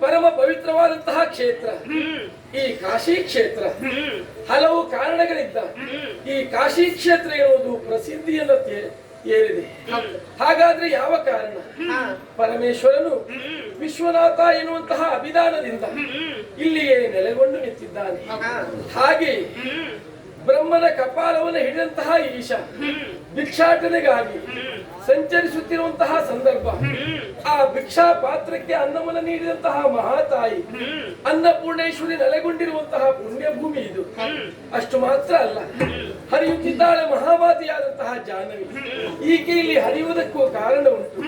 ಪರಮ ಪವಿತ್ರವಾದಂತಹ ಕ್ಷೇತ್ರ ಈ ಕಾಶಿ ಕ್ಷೇತ್ರ. ಹಲವು ಕಾರಣಗಳಿಂದ ಈ ಕಾಶಿ ಕ್ಷೇತ್ರ ಎನ್ನುವುದು ಪ್ರಸಿದ್ಧಿಯನ್ನು ಏರಿದೆ. ಹಾಗಾದ್ರೆ ಯಾವ ಕಾರಣ? ಪರಮೇಶ್ವರನು ವಿಶ್ವನಾಥ ಎನ್ನುವಂತಹ ಅಭಿಧಾನದಿಂದ ಇಲ್ಲಿಯೇ ನೆಲೆಗೊಂಡು ನಿಂತಿದ್ದಾನೆ. ಹಾಗೆ ಬ್ರಹ್ಮನ ಕಪಾಲವನ್ನು ಹಿಡಿದಂತಹ ಈಶ ಭಿಕ್ಷಾಟನೆಗಾಗಿ ಸಂಚರಿಸುತ್ತಿರುವಂತಹ ಸಂದರ್ಭ, ಆ ಭಿಕ್ಷಾ ಪಾತ್ರಕ್ಕೆ ಅನ್ನವನ್ನು ನೀಡಿದಂತಹ ಮಹಾತಾಯಿ ಅನ್ನಪೂರ್ಣೇಶ್ವರಿ ನೆಲೆಗೊಂಡಿರುವಂತಹ ಪುಣ್ಯಭೂಮಿ ಇದು. ಅಷ್ಟು ಮಾತ್ರ ಅಲ್ಲ, ಹರಿಯುತ್ತಿದ್ದಾಳೆ ಮಹಾಮಾತೆಯಾದಂತಹ ಜಾಹ್ನವಿ. ಈಕೆ ಇಲ್ಲಿ ಹರಿಯುವುದಕ್ಕೂ ಕಾರಣ ಉಂಟು.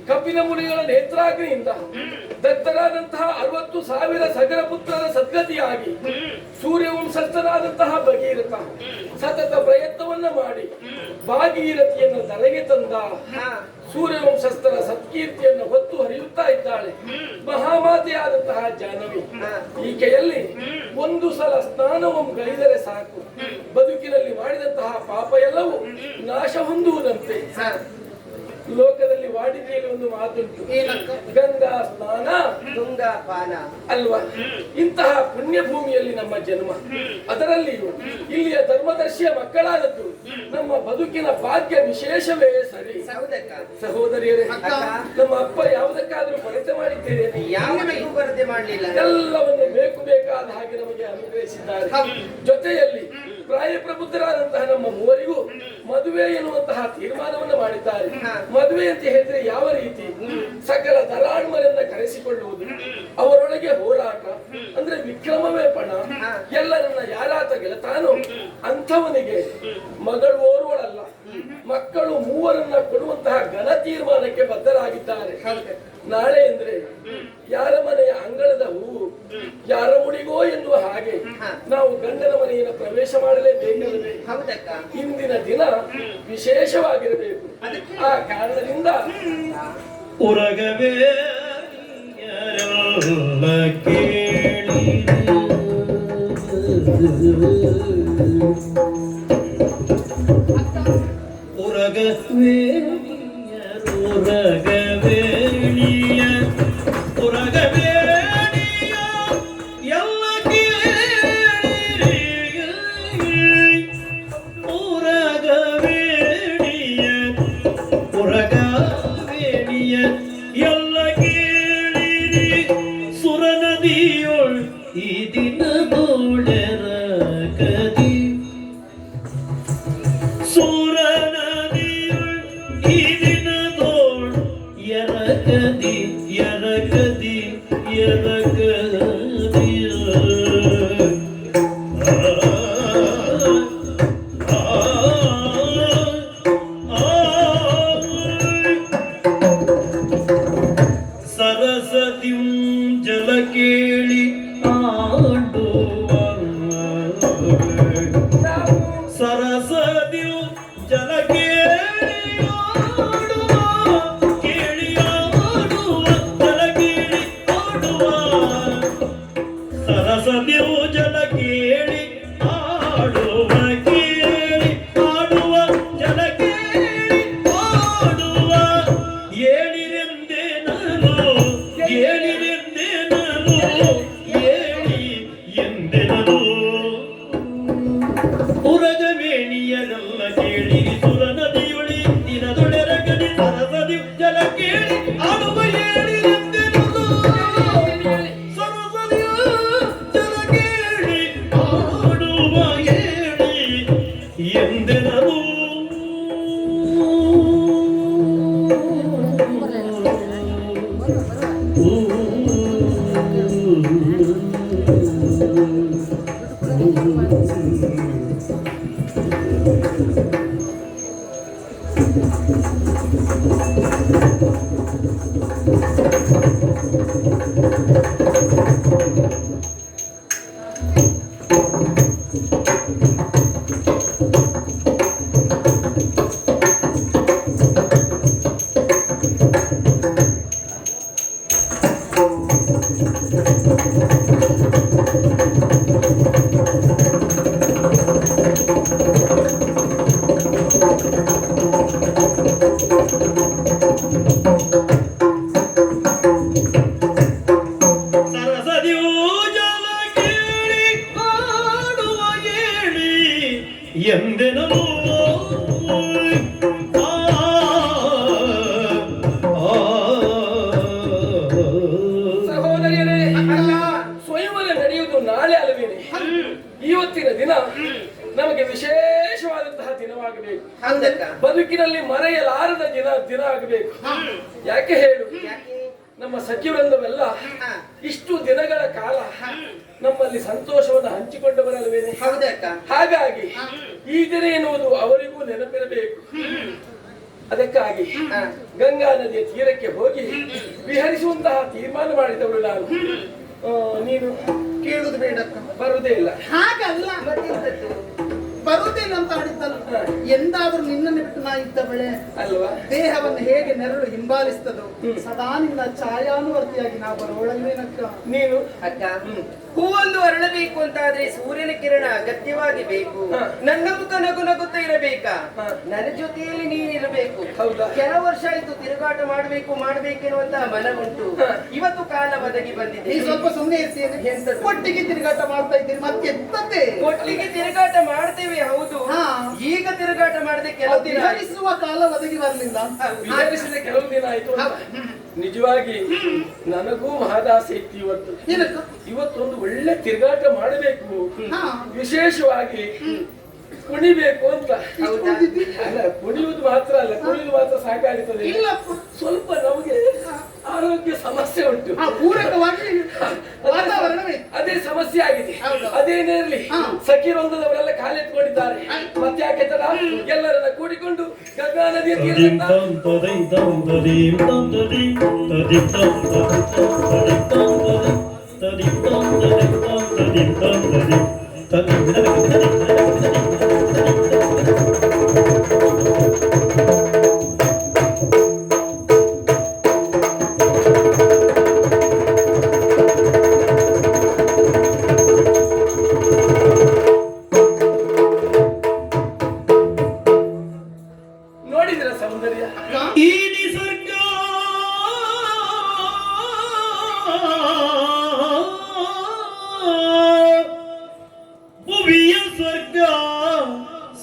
ಕಪಿಲ ಮುನಿಗಳ ನೇತ್ರಾಗ್ನಿಯಿಂದ ದತ್ತರಾದಂತಹ 60,000 ಸಗರ ಪುತ್ರರ ಸದ್ಗತಿಯಾಗಿ ಸೂರ್ಯವಂಶಸ್ಥನಾದಂತಹ ಭಗೀರಥ ಸತತ ಪ್ರಯತ್ನವನ್ನ ಮಾಡಿ ಭಾಗೀರಥಿಯನ್ನು ತಲೆಗೆ ತಂದ. ಸೂರ್ಯವಂಶಸ್ಥರ ಸತ್ಕೀರ್ತಿಯನ್ನು ಹೊತ್ತು ಹರಿಯುತ್ತಾ ಇದ್ದಾಳೆ ಮಹಾಮಾತೆಯಾದಂತಹ ಜಾಹ್ನವಿ. ಈಕೆಯಲ್ಲಿ ಒಂದು ಸಲ ಸ್ನಾನವನ್ನು ಗೈದರೆ ಸಾಕು, ಬದುಕಿನಲ್ಲಿ ಮಾಡಿದಂತಹ ಪಾಪ ಎಲ್ಲವೂ ನಾಶ ಹೊಂದುವುದಂತೆ. ಲೋಕದಲ್ಲಿ ವಾಡಿಕೆಯಲ್ಲಿ ಒಂದು ಮಾತುಂಟು, ಗಂಗಾ ಸ್ನಾನ ಗಂಗಾ ಪಾನ ಅಲ್ವಾ? ಇಂತಹ ಪುಣ್ಯ ಭೂಮಿಯಲ್ಲಿ ನಮ್ಮ ಜನ್ಮ, ಅದರಲ್ಲಿಯೂ ಇಲ್ಲಿಯ ಧರ್ಮದರ್ಶಿಯ ಮಕ್ಕಳಾದದ್ದು ನಮ್ಮ ಬದುಕಿನ ಭಾಗ್ಯ ವಿಶೇಷವೇ ಸರಿ. ಸಹೋದರಿಯರೇ, ನಮ್ಮ ಅಪ್ಪ ಯಾವುದಕ್ಕಾದ್ರೂ ಕೊರತೆ ಮಾಡಿದ್ದೇನೆ? ಕೊರತೆ ಮಾಡಲಿಲ್ಲ, ಎಲ್ಲವನ್ನು ಬೇಕು ಬೇಕಾದ ಹಾಗೆ ನಮಗೆ ಅನುಗ್ರಹಿಸಿದ್ದಾರೆ. ಜೊತೆಯಲ್ಲಿ ಪ್ರಾಯ ಪ್ರಬುದ್ಧರಾದಂತಹ ನಮ್ಮ ಮೂವರಿಗೂ ಮದುವೆ ಎನ್ನುವಂತಹ ತೀರ್ಮಾನವನ್ನು ಮಾಡಿದ್ದಾರೆ. ಮದುವೆ ಅಂತ ಹೇಳಿದ್ರೆ ಯಾವ ರೀತಿ? ಸಕಲ ದರಾಳ್ಮರನ್ನ ಕರೆಸಿಕೊಳ್ಳುವುದು, ಅವರೊಳಗೆ ಹೋರಾಟ ಅಂದ್ರೆ ವಿಕ್ರಮವೇ ಪಣ, ಎಲ್ಲರನ್ನ ಯಾರಾತ ಗೆಳತಾನೋ ಅಂಥವನಿಗೆ ಮಗಳು ಓರ್ವಳಲ್ಲ, ಮಕ್ಕಳು ಮೂವರನ್ನ ಕೊಡುವಂತಹ ಘನ ತೀರ್ಮಾನಕ್ಕೆ ಬದ್ಧರಾಗಿದ್ದಾರೆ. ನಾಳೆ ಅಂದ್ರೆ ಯಾರ ಮನೆಯ ಅಂಗಳದ ಹೂವು ಯಾರ ಮುಡಿಗೋ ಎನ್ನುವ ಹಾಗೆ ನಾವು ಗಂಡನ ಮನೆಯನ್ನು ಪ್ರವೇಶ ಮಾಡಲೇಬೇಕಲ್ಲವೇ? ಇಂದಿನ ದಿನ ವಿಶೇಷವಾಗಿರಬೇಕು. ಆ ಕಾರಣದಿಂದ ಉರಗವೇ ಉರಗವೇಣಿಯ ಉರಗವೇಣಿಯ ಎಲ್ಲ ಕೇಳಿರಿ, ಉರಗವೇಣಿಯ ಉರಗವೇಣಿಯ ಎಲ್ಲ ಕೇಳಿರಿ. ಸುರನದಿಯೊಳ್ ಈ ದಿನ ಗೋಳರ ಕದಿ, ಸುರನದಿಯೊಳ್ ಈ ದಿನದೋಳ್ ಎರಕದಿ ಎರಕದಿ ಎರಕದಿ. ಸರಸದಿಂ ಜಲ ಕೇಳಿ ಆಡುವ, ಸರಸದಿಂ ಜಲ ಕೇಳಿ ಆಡುವ, ಕೇಳಿ ಆಡುವ ಜಲ ಕೇಳಿ ಆಡುವ ಏಳಿ ಎಂದೆನಲು ಸರಸರಿಯ ಜಲ ಕೇಳಿ ಆಡುವ ಏಳಿ ಎಂದೆನಲು ಎಂದೆನಲು ಸಹೋದರಿಯರೇ, ಸ್ವಯಂವರ ನಡೆಯುವುದು ನಾಳೆ ಅಲ್ಲವೇನೆ? ಇವತ್ತಿನ ದಿನ ನಮಗೆ ವಿಶೇಷವಾದಂತಹ ದಿನವಾಗಬೇಕು. ಹೌದಕ್ಕ. ಬದುಕಿನಲ್ಲಿ ಮರೆಯಲಾರದ ದಿನ ಆಗಬೇಕು. ಯಾಕೆ ಹೇಳು? ಯಾಕೆ? ನಮ್ಮ ಸಖಿವೃಂದವೆಲ್ಲ ಇಷ್ಟು ದಿನಗಳ ಕಾಲ ನಮ್ಮಲ್ಲಿ ಸಂತೋಷವನ್ನು ಹಂಚಿಕೊಂಡವರಲ್ವೇನೆ? ಹೌದಕ್ಕ. ಹಾಗಾಗಿ ಈ ದಿನ ಎನ್ನುವುದು ಅವರಿಗೂ ನೆನಪಿರಬೇಕು. ಅದಕ್ಕಾಗಿ ಗಂಗಾ ನದಿಯ ತೀರಕ್ಕೆ ಹೋಗಿ ವಿಹರಿಸುವಂತಹ ತೀರ್ಮಾನ ಮಾಡಿದವರು ನಾನು. ನೀನು ಕೇಳುದು ಬೇಡಕ್ಕ. ಬರುವುದೇ ಇಲ್ಲ. ಹಾಗಲ್ಲ, ಮತ್ತೆಂತದ್ದು? ಬರುವುದಿಲ್ಲ ಅಂತ ಆಡಿದ್ದಲ್ಲ. ಎಂದಾದ್ರೂ ನಿನ್ನನ್ನು ಬಿಟ್ಟು ನಾ ಇದ್ದವಳೆ ಅಲ್ವಾ? ದೇಹವನ್ನು ಹೇಗೆ ನೆರಳು ಹಿಂಬಾಲಿಸ್ತದೋ ಸದಾ ನಿನ್ನ ಛಾಯಾನುವರ್ತಿಯಾಗಿ ನಾ ಬರೋಳಲ್ವೇನಕ್ಕ. ನೀನು ಅಕ್ಕ, ಹೂವೊಂದು ಅರಳಬೇಕು ಅಂತಾದ್ರೆ ಸೂರ್ಯನ ಕಿರಣ ಅಗತ್ಯವಾಗಿ ಬೇಕು. ನನ್ನ ಮುಖ ನಗು ನಗುತ್ತಾ ಇರಬೇಕಾ? ನನ್ನ ಜೊತೆಯಲ್ಲಿ ನೀನಿರಬೇಕು. ಹೌದಾ? ಕೆಲವು ವರ್ಷ ಆಯ್ತು ತಿರುಗಾಟ ಮಾಡ್ಬೇಕೆನ್ನುವಂತಹ ಮನವುಂಟು. ಇವತ್ತು ಕಾಲ ಒದಗಿ ಬಂದಿದೆ. ನೀ ಸ್ವಲ್ಪ ಸುಮ್ಮನೆ ಇರ್ತೀನಿ. ಎಂತದ್ದು? ಒಟ್ಟಿಗೆ ತಿರುಗಾಟ ಮಾಡ್ತಾ ಇದ್ದೀರಿ, ಮತ್ತೆ ಎತ್ತದ್ದೇ ಒಟ್ಟಿಗೆ ತಿರುಗಾಟ ಮಾಡ್ತೇವೆ, ಹೌದು. ಹಾ. ಈಗ ತಿರುಗಾಟ ಮಾಡದೆ ಕೆಲವು ದಿನ ಆಯ್ತು. ವಿಹರಿಸುವ ಕಾಲ ಒದಗಿ ಬರಲಿಲ್ಲ. ವಿಚಾರಿಸಿದ ಕೆಲವು ದಿನ ಆಯ್ತು ಅಂತ. ನಿಜವಾಗಿ ನನಗೂ ಮಹದಾಸೆ ಇತ್ತು ಇವತ್ತು. ಏನಕ್ಕ? ಇವತ್ತೊಂದು ಒಳ್ಳೆ ತಿರುಗಾಟ ಮಾಡಬೇಕು, ಹಾ. ವಿಶೇಷವಾಗಿ ಕುಣಿಬೇಕು ಅಂತ. ಹೌದಾ? ಅಲ್ಲ, ಕುಣಿಯುವುದು ಮಾತ್ರ ಅಲ್ಲ, ಕುಣಿಯುವುದು ಮಾತ್ರ ಸಾಕಾಗುತ್ತದೆ. ಇಲ್ಲ, ಸ್ವಲ್ಪ ನಮಗೆ ಆರೋಗ್ಯ ಸಮಸ್ಯೆ ಉಂಟು. ಪೂರಕವಾಗಿ ವಾತಾವರಣವೇ ಅದೇ ಸಮಸ್ಯೆ ಆಗಿದೆ. ಹೌದು. ಅದೇನೇರ್ಲಿ, ಸಖಿರೊಂದದವರೆಲ್ಲ ಕಾಲೆತ್ಕೊಂಡಿದ್ದಾರೆ. ಮತ್ತೆ ಯಾಕೆ ತರ ಎಲ್ಲರನ್ನ ಕೂಡಿಕೊಂಡು ಗಂಗಾ ನದಿಯ ತೀರದಿಂದ ನೋಡಿದಿರ ಸೌಂದರ್ಯ? ಈ ನಿಸರ್ಗ ಭುವಿಯ ಸ್ವರ್ಗ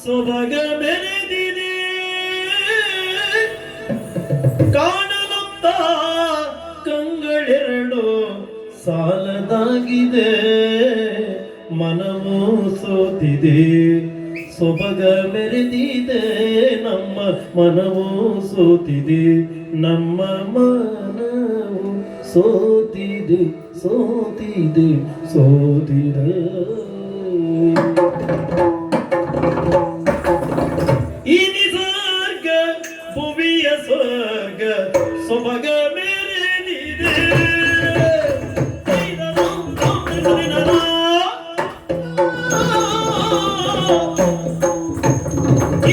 ಸೊಬಗ ಮೆರೆದಿದೆ, ಕಾಣಲುತ್ತ ಕಂಗಳೆರಡು ಸಾಲದಾಗಿದೆ, ಮನವು ಸೋತಿದೆ, ಸೊಬಗ ಮೆರೆದಿದೆ, ನಮ್ಮ ಮನವು ಸೋತಿದೆ, ನಮ್ಮ ಮನವು ಸೋತಿದೆ, ಸೋತಿದೆ, ಸೋತಿದೆ. ಈ ನಿಸರ್ಗ ಭುವಿಯ ಸ್ವರ್ಗ ಸೊಬಗ ಮೆರೆದಿದೆ.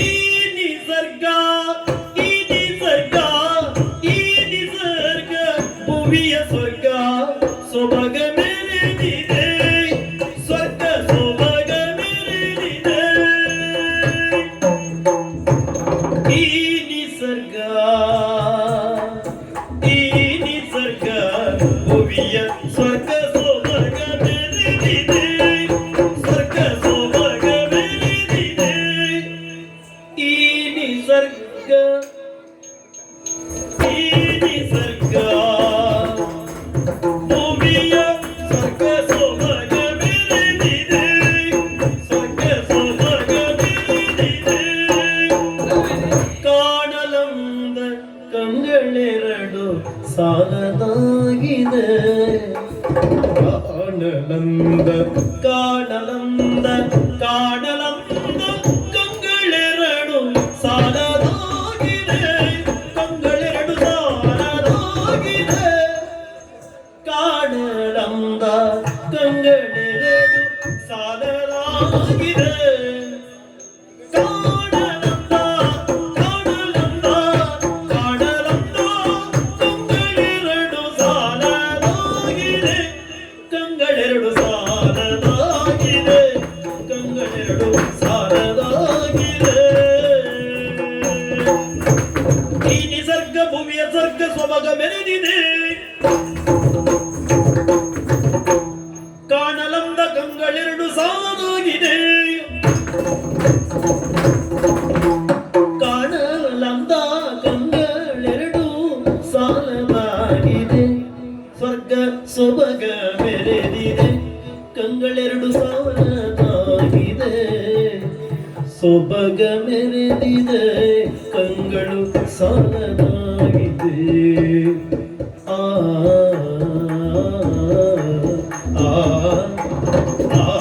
ಈ ನಿಸರ್ಗ ಭುವಿಯ ಸ್ವರ್ಗ ಸೊಬಗ ಮೆರೆದಿದೆ, ಸ್ವರ್ಗ ಸೊಬಗ ಮೆರೆದಿದೆ. ಈ ನಿಸರ್ಗ ಭುವಿಯ ಸ್ವರ್ಗ ಸೊಬಗ ಮೆರೆದಿದೆ, ಸ್ವರ್ಗ ಸೊಬಗ ಮೆರೆದಿದೆ. ಈ ನಿಸರ್ಗ ಸಾಲದಾಗಿದೆ ಕಾಣಲಂದ ಕಾಣಲಂದ ಕಾಣಲಂದ ಕಂಗಳೆರಡು ಸಾಲದಾಗಿದೆ ಕಂಗಳೆರಡು ಸಾಲದಾಗಿದೆ ಕಾಣಲಂದ ಕಂಗಳೆರಡು ಸಾಲದಾಗಿದೆ ಸ್ವಭಾಗ ಮೆರೆದಿದೆ ಕಾಣಲಂದ ಕಂಗಳೆರಡು ಸಾಲಾಗಿದೆ ಕಾಣಲಂದ ಕಂಗಳೆರಡು ಸಾಲವಾಗಿದೆ ಸ್ವರ್ಗ ಸೊಬಗ ಮೆರೆದಿದೆ ಕಂಗಳೆರಡು ಸಾಲದಾಗಿದೆ ಸೊಬಗ ಮೆರೆದಿದೆ ಕಂಗಳು ಸಾಲದಾಗಿದೆ ಆ ಆ ಆ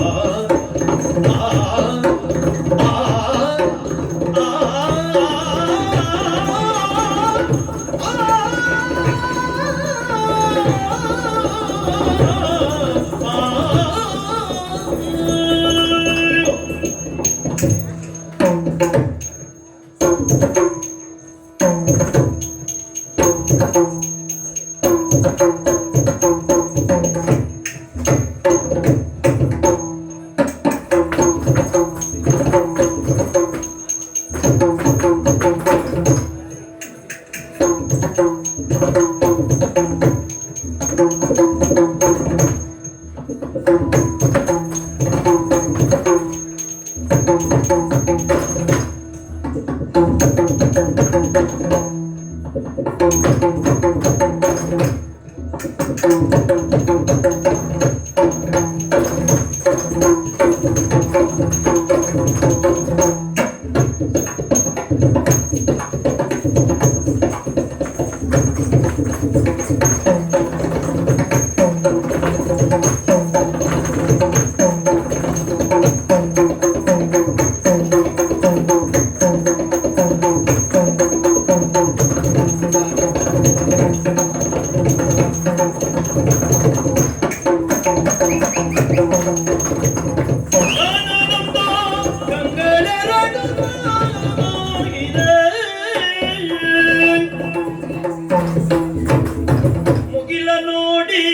ಮುಗಿಲ ನೋಡಿ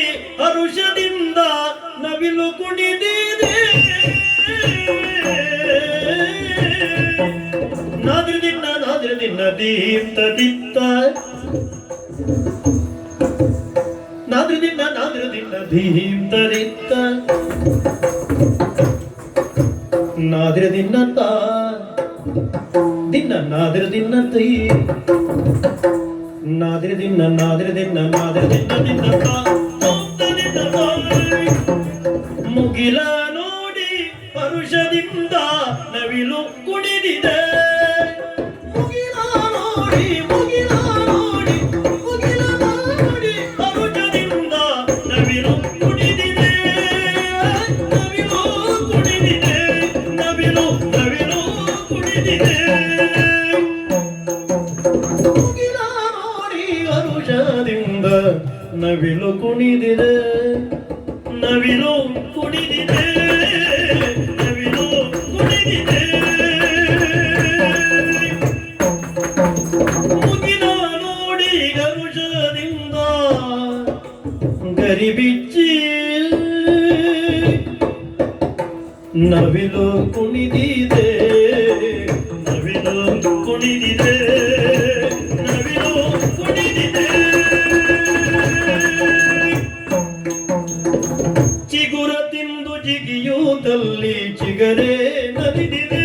ಹರುಷದಿಂದ ನವಿಲು ಕುಣಿದಿದೆ ನಾದ್ರದಿನ್ನ ದೀಪ್ತ ದಿತ್ತ ನಾದ್ರದಿನ್ನ ದೀಪ್ತ ದಿತ್ತ ನಾದ್ರದಿನ್ನ ತಾ ದಿನ್ನ ನಾದ್ರದಿನ್ನ ತೈ ನಾದ್ರದಿನ್ನ ದಿನ್ನ ತಾ ಮುಗಿಲ ನೋಡಿ ಪರುಷದಿಂದ ನವಿಲು ಕುಣಿದಿದೆ ಮುಗಿಲ ನೋಡಿ ಪರುಷದಿಂದ ನವಿಲು ಕುಣಿದಿದೆ ನವಿಲು ಕುಣಿದಿದೆ ನವಿಲು ಕುಣಿದಿದೆ ಮುಗಿಲ ನೋಡಿ ಪರುಷದಿಂದ ನವಿಲು ಕುಣಿದಿದೆ ನವಿಲು ಕುಣಿದಿದೆ ನವಿಲು ಕುಣಿದಿದೆ ಮುಗಿಲ ನೋಡಿ ಗರುಷದಿಂದ ಗರಿಬಿಚ್ಚಿ ನವಿಲು ಕುಣಿದಿದೆ ನವಿಲು ಕುಣಿದಿದೆ ನವಿಲು ಕುಣಿದಿದೆ ಚಿಗುರ ತಿಂದು ಜಿಗಿಯುವುದಲ್ಲಿ ಚಿಗರೆ ನಲಿದಿದೆ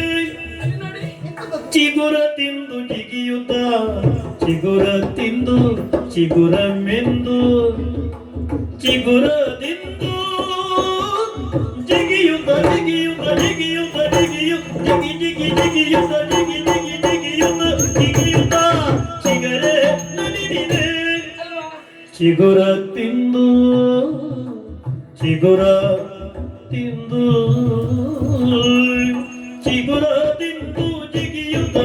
ಚಿಗುರ ತಿಂದು ಜಿಗಿಯುತ್ತ ಚಿಗುರ ತಿಂದು ಚಿಗುರ ಮೆಂದು ಚಿಗುರದಿಂದು ಜಿಗಿಯುತ್ತ ಜಿಗಿಯುತ್ತ ಜಿಗಿಯುತ್ತ ಜಿಗಿಯುತ್ತ ಜಿಗಿ ಜಿಗಿಯುತ್ತ ಜಿಗಿ ಜಿಗಿ ಜಿಗಿಯುತ್ತ ಜಿಗಿಯುತ್ತ ಚಿಗರೆ ನಲಿದಿದೆ ಚಿಗುರ ತಿಂದು ಚಿಗುರ ತಿಂದು ಚಿಗುರ ತಿಂದು ಜಿಗಿಯುತ್ತ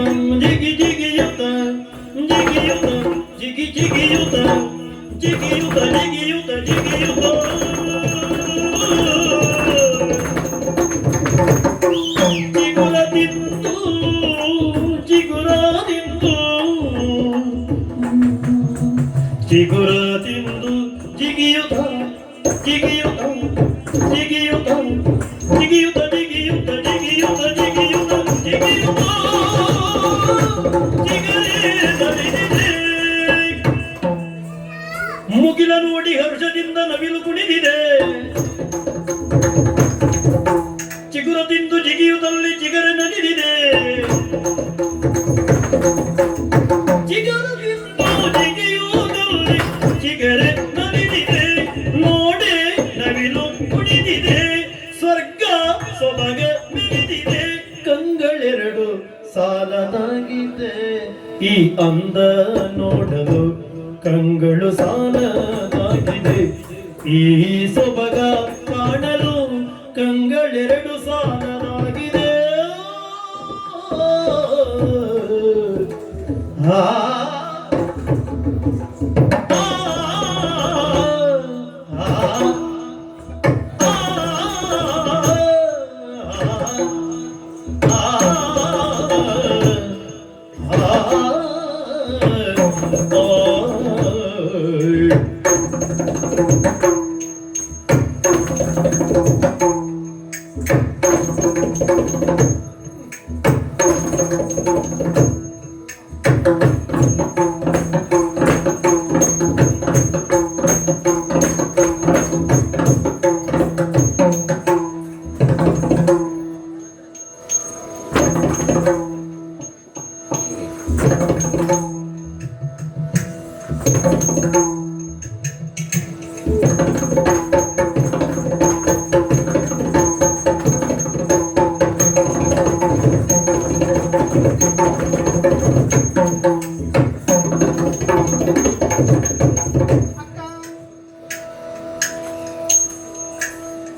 ಜಿಗಿ ಜಿಗಿಯುತ್ತ ಜಿಗಿಯುತ್ತ ಜಿಗಿ ಜಿಗಿಯುತ್ತ ಜಿಗಿಯುತ್ತ ಜಿಗಿಯುತ್ತ ಜಿಗಿಯುತ್ತ ಚಿಗುರ ತಿಂದು ಚಿಗುರ ತಿಂದು ಚಿಗುರ ತಿಂದು ಜಿಗಿಯುತ್ತ ಜಿಗಿಯುತ್ತ ಜಿಗಿಯುತ್ತ ಜಿಗಿಯುತ್ತ ಜಿಗಿಯುತ್ತ ಜಿಗಿಯುತ್ತ ಜಿಗಿಯುತ್ತ ಜಿಗಿಯುತ್ತ ಮುಗಿಲ ನೋಡಿ ಹರ್ಷದಿಂದ ನವಿಲು ಕುಣಿದಿದೆ. ಚಿಗುರ ತಿಂದು ಜಿಗಿಯುತ್ತಲ್ಲಿ ಚಿಗರೆ ನಲಿದಿದೆ. ಚಿಗುರ ತಿಂದು ಜಿಗಿಯುವುದಲ್ಲಿ ಚಿಗರೆ ನಲಿದಿದೆ. ನೋಡೆ ನವಿಲು ಕುಣಿದಿದೆ. ಸ್ವರ್ಗ ಸೊಬಗ ಮಿಡಿದಿದೆ. ಕಂಗಳೆರಡು ಸಾಲದಾಗಿದೆ. ಈ ಅಂದ ನೋಡಲು ಕಂಗಳು ಸಾಲದಾಗಿದೆ. ಈ ಸೊಬಗ ಕಾಣಲು ಕಂಗಳೆರಡು ಸಾಲದಾಗಿದೆ. ಆ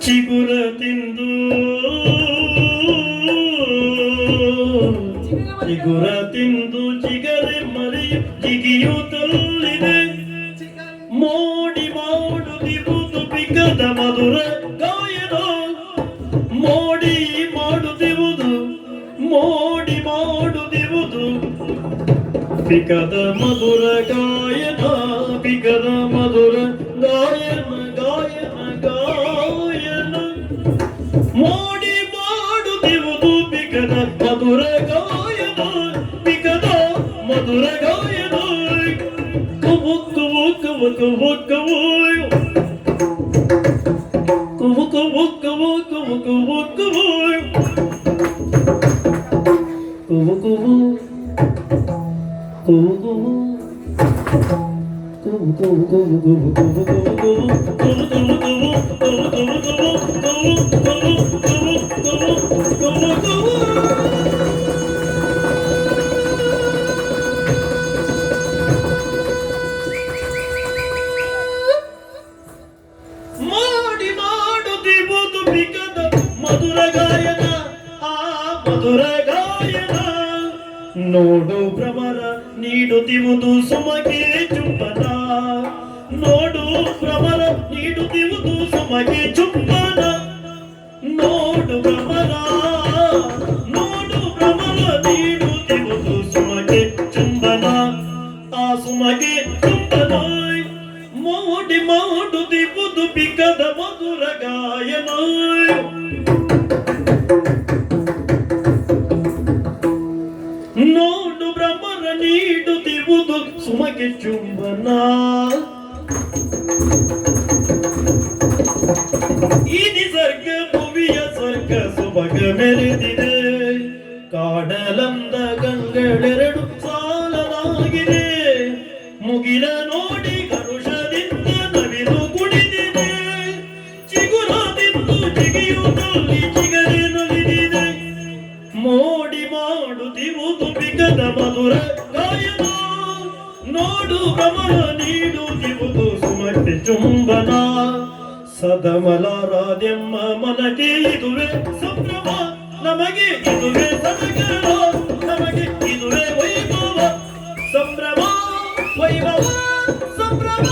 ಚಿಗುರ ತಿಂದು ಚಿಗುರ ತಿಂದು ಚಿಗರೆ ಮರೆಯು ಜಿಗಿಯುತ್ತಲ್ಲಿದೆ. ಮೋಡಿ ಮಾಡುತ್ತಿರುವುದು ಬಿಗದ ಮಧುರ ಗಾಯನ. ಮೋಡಿ ಮಾಡುತ್ತಿರುವುದು ಮೋಡಿ ಮಾಡುತ್ತಿರುವುದು ಬಿಗದ ಮಧುರ ಗಾಯನ. ಬಿಗದ ಮಧುರ ಗಾಯನ ಗಾಯನ ಗಾಯನ. ಮೋಡಿ ಮಾಡುತ್ತಿರುವುದು ಬಿಗದ ಮಧುರ ಗಾಯನ. ಬಿಗದ ಮಧುರ ಗಾಯನ. ಕವು ಕವು ಕವು ಕವು ಕವು ಕವು ಕವು ಕವು ಕವು ಕವು ಕವು ಕವು ಕವು ಮಾಡಿ ಮಾಡುತ್ತಿರುವುದು ಬಿಗದ ಮಧುರ ಗಾಯನ. ಆ ಮಧುರ ಗಾಯನ. ನೋಡು ಭ್ರಮರ ನೀಡುತ್ತಿರುವುದು ಸುಮಗೆ ಚುಂಬನ. ನೋಡು ಭ್ರಮರ ನೀಡುತ್ತಿರುವುದು ಸುಮಗೆ ಚುಂಬನ. ನೋಡು ಭ್ರಮರ ನೋಡು ಭ್ರಮರ ನೀಡುತ್ತಿರುವುದು ಸುಮಗೆ ಚುಂಬನ. ಆ ಸುಮಗೆ ಚುಂಬನ. ಮೋಡಿ ಮಾಡುತ್ತಿರುವುದು ಬಿಗದ ಮಧುರ ಗಾಯನ. ನೋಡು ಭ್ರಮರ ನೀಡುತ್ತಿರುವುದು ಸುಮಗೆ ಚುಂಬನ. ಈ ನಿಸರ್ಗ ಭುವಿಯ ಸ್ವರ್ಗ ಸುಭಗ ಮೆರೆದಿದೆ. ಕಾಡಲಂದ ಗಂಗಳೆರಡು ಸಾಲದಾಗಿದೆ. ಮುಗಿಲ ನೋಡಿ ಕರುಷದಿಂದ ನವಿಲು ಕುಣಿದಿದೆ. ಚಿಗುರ ತಿಂದು ಜಿಗಿಯುತ್ತಲ್ಲಿ ಚಿಗರೆ ನಲಿದಿದೆ. ಮೋಡಿ ಮಾಡುತ್ತಿರುವುದು ಬಿಗದ ಮಧುರ ಗಾಯನ. ನೋಡು ಭ್ರಮರ ನೀಡುತ್ತಿರುವುದು ಕೋಟಿ ಚುಂಬನ ಸದಮಲರಾದ್ಯಮ್ಮ ಮನಗೆ ಇದುವೆ ಸಂಭ್ರಮ ನಮಗೆ ಇದುವೆ ಸಡಗರ ನಮಗೆ ಇದುವೆ ವೈಭವ ಸಂಭ್ರಮ ವೈಭವ ಸಂಭ್ರಮ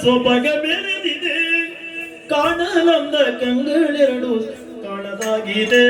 ಸೊಬಗ ಮೆರೆದಿದೆ ಕಾಣಲಂದ ಕಂಗಳೆರಡು ಕಾಣದಾಗಿದೆ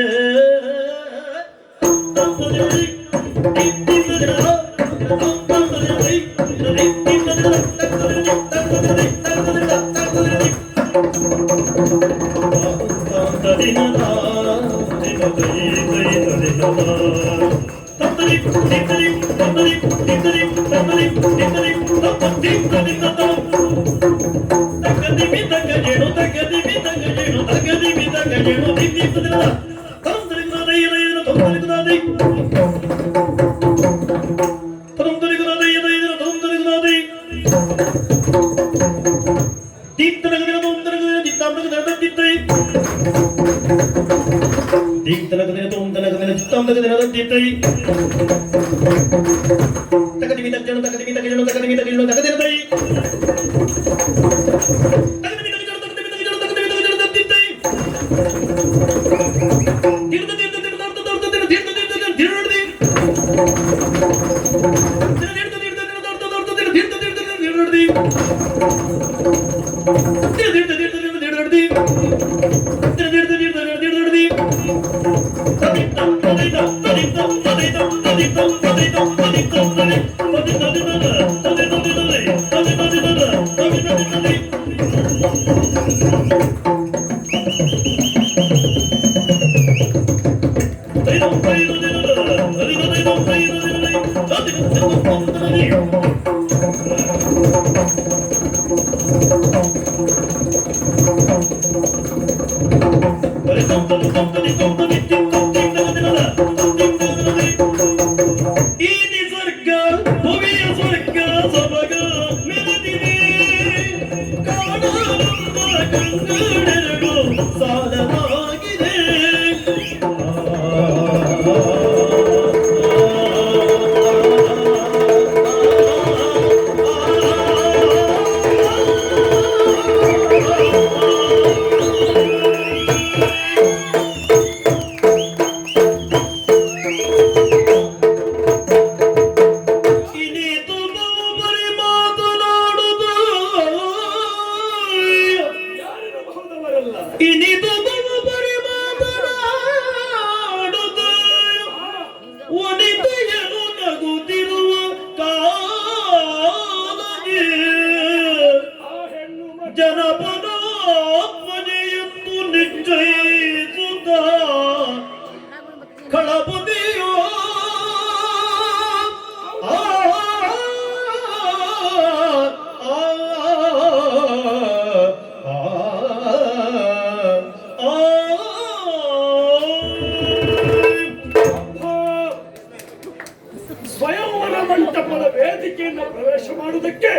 ಸ್ವಯಂವರ ಮಂಟಪದ ವೇದಿಕೆಯನ್ನು ಪ್ರವೇಶ ಮಾಡುವುದಕ್ಕೆ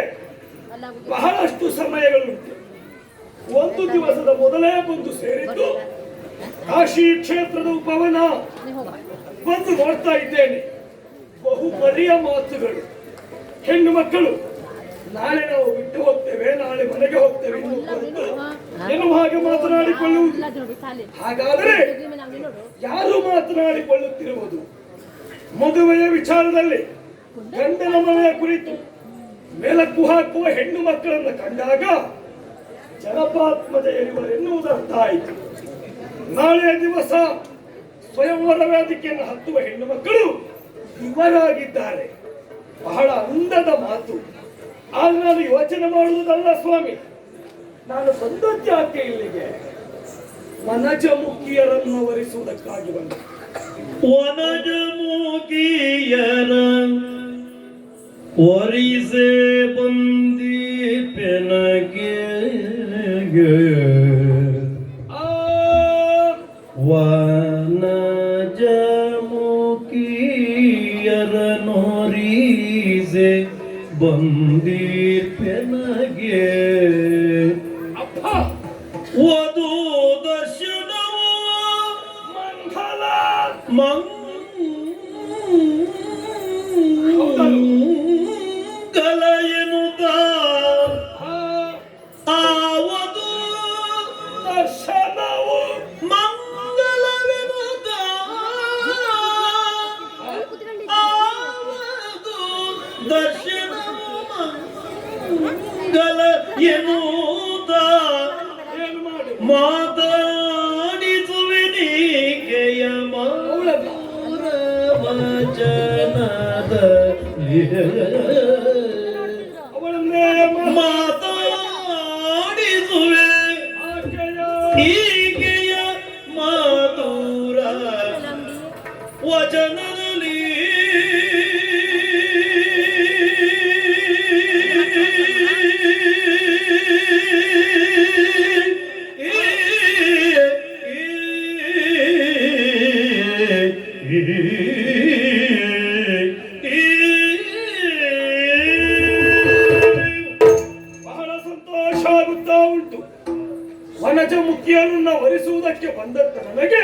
ಬಹಳಷ್ಟು ಸಮಯಗಳುಂಟು. ಒಂದು ದಿವಸದ ಮೊದಲೇ ಬಂದು ಸೇರಿದ್ದು ಕಾಶಿ ಕ್ಷೇತ್ರದ ಉಪವನ ಬಂದು ನೋಡ್ತಾ ಇದ್ದೇನೆ. ಬಹು ಬರಿಯ ಮಾತುಗಳು. ಹೆಣ್ಣು ಮಕ್ಕಳು ನಾಳೆ ನಾವು ಬಿಟ್ಟು ಹೋಗ್ತೇವೆ, ನಾಳೆ ಮನೆಗೆ ಹೋಗ್ತೇವೆ ಎನ್ನುವ ಹಾಗೆ ಮಾತನಾಡಿಕೊಳ್ಳುವುದು. ಹಾಗಾದರೆ ಯಾರು ಮಾತನಾಡಿಕೊಳ್ಳುತ್ತಿರುವುದು? ಮದುವೆಯ ವಿಚಾರದಲ್ಲಿ ಗಂಡನ ಮನೆಯ ಕುರಿತು ಮೇಲಕ್ಕೂ ಹಾಕುವ ಹೆಣ್ಣು ಮಕ್ಕಳನ್ನು ಕಂಡಾಗ ಜನಪಾತ್ಮಜ ಎನ್ನುವುದು ಅರ್ಥ ಆಯಿತು. ನಾಳೆಯ ದಿವಸ ಸ್ವಯಂವರ ವೇದಿಕೆಯನ್ನು ಹತ್ತುವ ಹೆಣ್ಣು ಮಕ್ಕಳು ಇವರಾಗಿದ್ದಾರೆ. ಬಹಳ ಅಂದದ ಮಾತು. ಆದ್ರೆ ನಾನು ಯೋಚನೆ ಮಾಡುವುದಲ್ಲ ಸ್ವಾಮಿ, ನಾನು ಬಂದದ್ಯಾಕೆ ಇಲ್ಲಿಗೆ? ವನಜಮುಖಿಯರನ್ನು ವರಿಸುವುದಕ್ಕಾಗಿ ಬಂದ. ವನಜಮುಖಿಯರ ವರಿಸೆ ಬಂದೀಪೆನಗೆ ವನಜಮುಖಿಯರ ನೋರಿಸೆ ಬಂದೀಪೆನಗೆ ವಧು ದರ್ಶನವು ಮಂಗಲ ಮಂಗಲ ಎನ್ನುತ್ತ ಆವದು ದರ್ಶನವು ಮಂಗಲವೆನ್ನುತ್ತ ಆವದು ದರ್ಶನವು ಮಂಗಲ ಎನ್ನುತ್ತ ಮಾತಾಡಿಸುವೆ ನೀಕೆಯ ಮೌರ ವಚನದ ಮಾತಾಡಿಸುವೆ ನೀಕೆಯ ಮಾತೂರ ವಚನದಲ್ಲಿ ಬಹಳ ಸಂತೋಷ ಆಗುತ್ತಾ ಉಂಟು. ವನಜಮುಖಿಯರನ್ನ ವರಿಸುವುದಕ್ಕೆ ಬಂದಂತ ನನಗೆ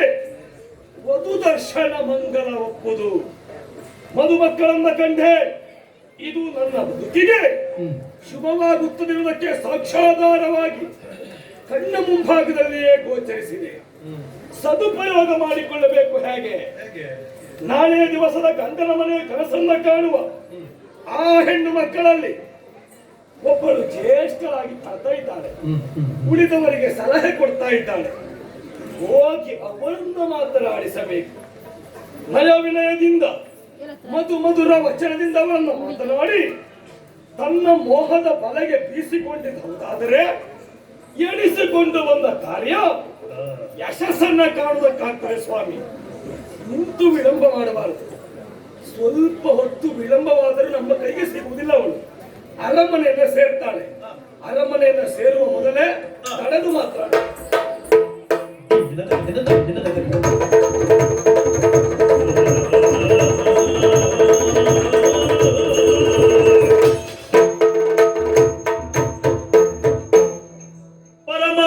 ವಧು ದರ್ಶನ ಮಂಗಲ ಒಪ್ಪುದು. ಮದುಮಕ್ಕಳನ್ನ ಕಂಡೆ ಇದು ನನ್ನ ಬದುಕಿಗೆ ಶುಭವಾಗುತ್ತದಿರುವುದಕ್ಕೆ ಸಾಕ್ಷಾಧಾರವಾಗಿ ಕಣ್ಣ ಮುಂಭಾಗದಲ್ಲಿಯೇ ಗೋಚರಿಸಿದೆ. ಸದುಪಯೋಗ ಮಾಡಿಕೊಳ್ಳಬೇಕು. ಹೇಗೆ? ನಾಳೆಯ ದಿವಸದ ಗಂಡನ ಮನೆಯ ಕನಸನ್ನ ಕಾಣುವ ಆ ಹೆಣ್ಣು ಮಕ್ಕಳಲ್ಲಿ ಒಬ್ಬಳು ಜ್ಯೇಷ್ಠರಾಗಿ ಬರ್ತಾ ಇದ್ದಾಳೆ, ಉಳಿದವರಿಗೆ ಸಲಹೆ ಕೊಡ್ತಾ ಇದ್ದಾಳೆ. ಹೋಗಿ ಅವರನ್ನು ಮಾತನಾಡಿಸಬೇಕು. ನಯ ವಿನಯದಿಂದ ಮಧುರ ವಚನದಿಂದ ಅವರನ್ನು ಮಾತನಾಡಿ ತನ್ನ ಮೋಹದ ಬಲೆಗೆ ಬೀಸಿಕೊಂಡಿದ್ದಾದರೆ ಎಣಿಸಿಕೊಂಡು ಬಂದ ಕಾರ್ಯ ಯಶಸ್ಸನ್ನ ಕಾಣುವುದಕ್ಕಾಗ್ತದೆ ಸ್ವಾಮಿ. ನಿಂತು ವಿಳಂಬ ಮಾಡಬಾರದು. ಸ್ವಲ್ಪ ಹೊತ್ತು ವಿಳಂಬವಾದರೂ ನಮ್ಮ ಕೈಗೆ ಸಿಗುವುದಿಲ್ಲ. ಅವಳು ಅರಮನೆಯನ್ನ ಸೇರ್ತಾಳೆ. ಅರಮನೆಯನ್ನ ಸೇರುವ ಮೊದಲೇ ತಡೆದು ಮಾತಾಡ. ಪರಮ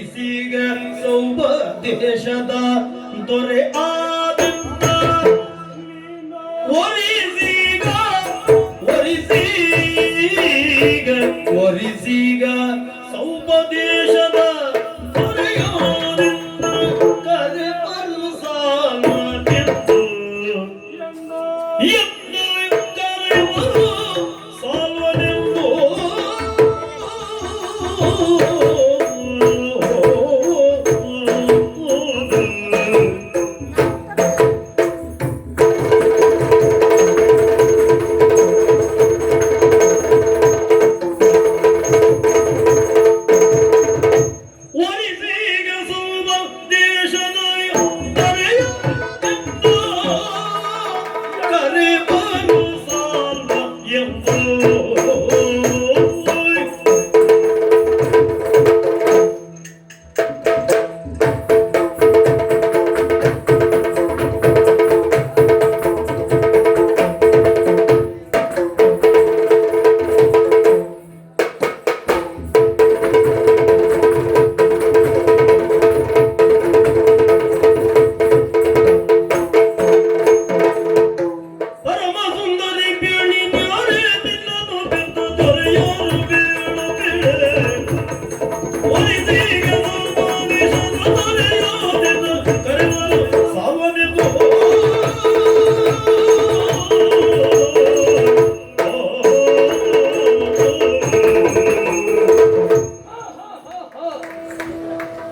ವರಿಸಿಗ ಸೌಭ ದೇಶದ ದೊರೆ ಆದಿತ್ತ ವರಿಸಿಗ ಸೌಭ ದೇಶದ ದೊರೆಯಾದಿತ್ತ ಕರೆಪರು ಸಾಲನೆಂದು ಕರೆವರು ಸಾಲನೆಂದು